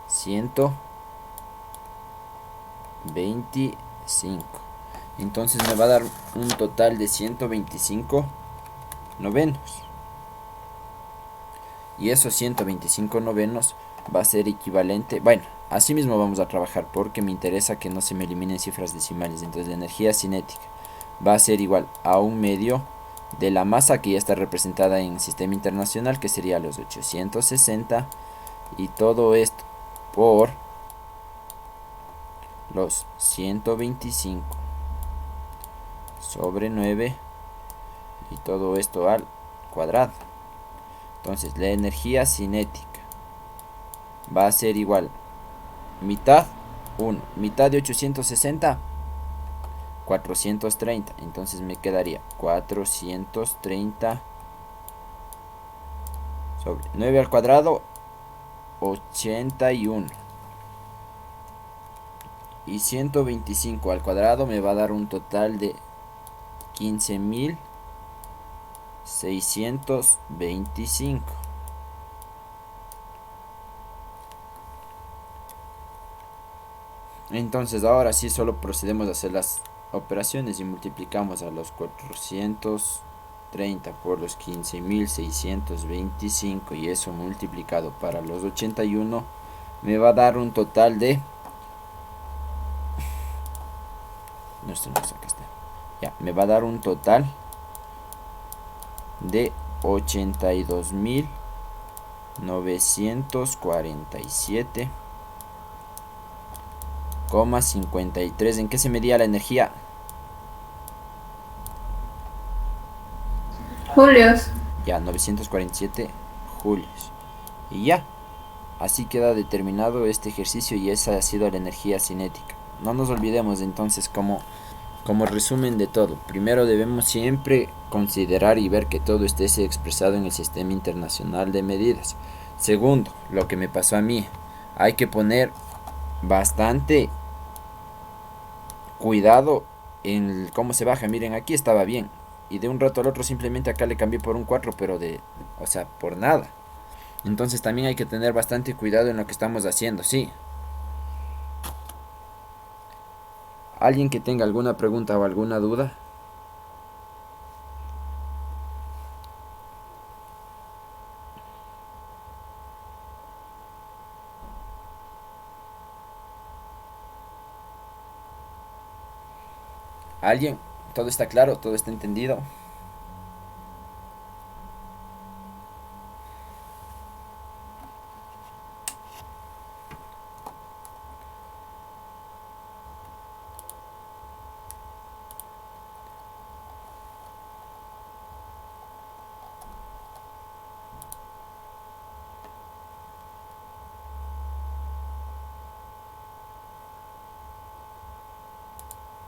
125. Entonces me va a dar un total de 125 novenos. Y esos 125 novenos va a ser equivalente, bueno, así mismo vamos a trabajar porque me interesa que no se me eliminen cifras decimales. Entonces la energía cinética va a ser igual a un medio de la masa que ya está representada en sistema internacional, que sería los 860, y todo esto por los 125 sobre 9, y todo esto al cuadrado. Entonces la energía cinética va a ser igual mitad 1, mitad de 860, 430. Entonces me quedaría 430 sobre 9 al cuadrado, 81. Y 125 al cuadrado me va a dar un total de 15.625. Entonces ahora sí solo procedemos a hacer las operaciones y multiplicamos a los 430 por los 15.625 y eso multiplicado para los 81 me va a dar un total de... No, esto no, acá está. Ya, me va a dar un total de 82.947,53. ¿En qué se medía la energía? Julios. Ya, 947 julios. Y ya, así queda determinado este ejercicio y esa ha sido la energía cinética. No nos olvidemos entonces como resumen de todo. Primero debemos siempre considerar y ver que todo esté expresado en el sistema internacional de medidas. Segundo, lo que me pasó a mí, hay que poner bastante cuidado en cómo se baja. Miren, aquí estaba bien y de un rato al otro simplemente acá le cambié por un 4, pero o sea, por nada. Entonces también hay que tener bastante cuidado en lo que estamos haciendo, sí. ¿Alguien que tenga alguna pregunta o alguna duda? ¿Alguien? ¿Todo está claro? ¿Todo está entendido?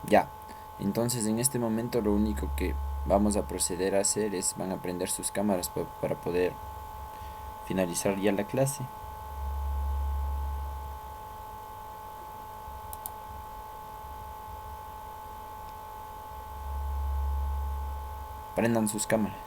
Ya. Entonces en este momento lo único que vamos a proceder a hacer es van a prender sus cámaras para poder finalizar ya la clase. Prendan sus cámaras.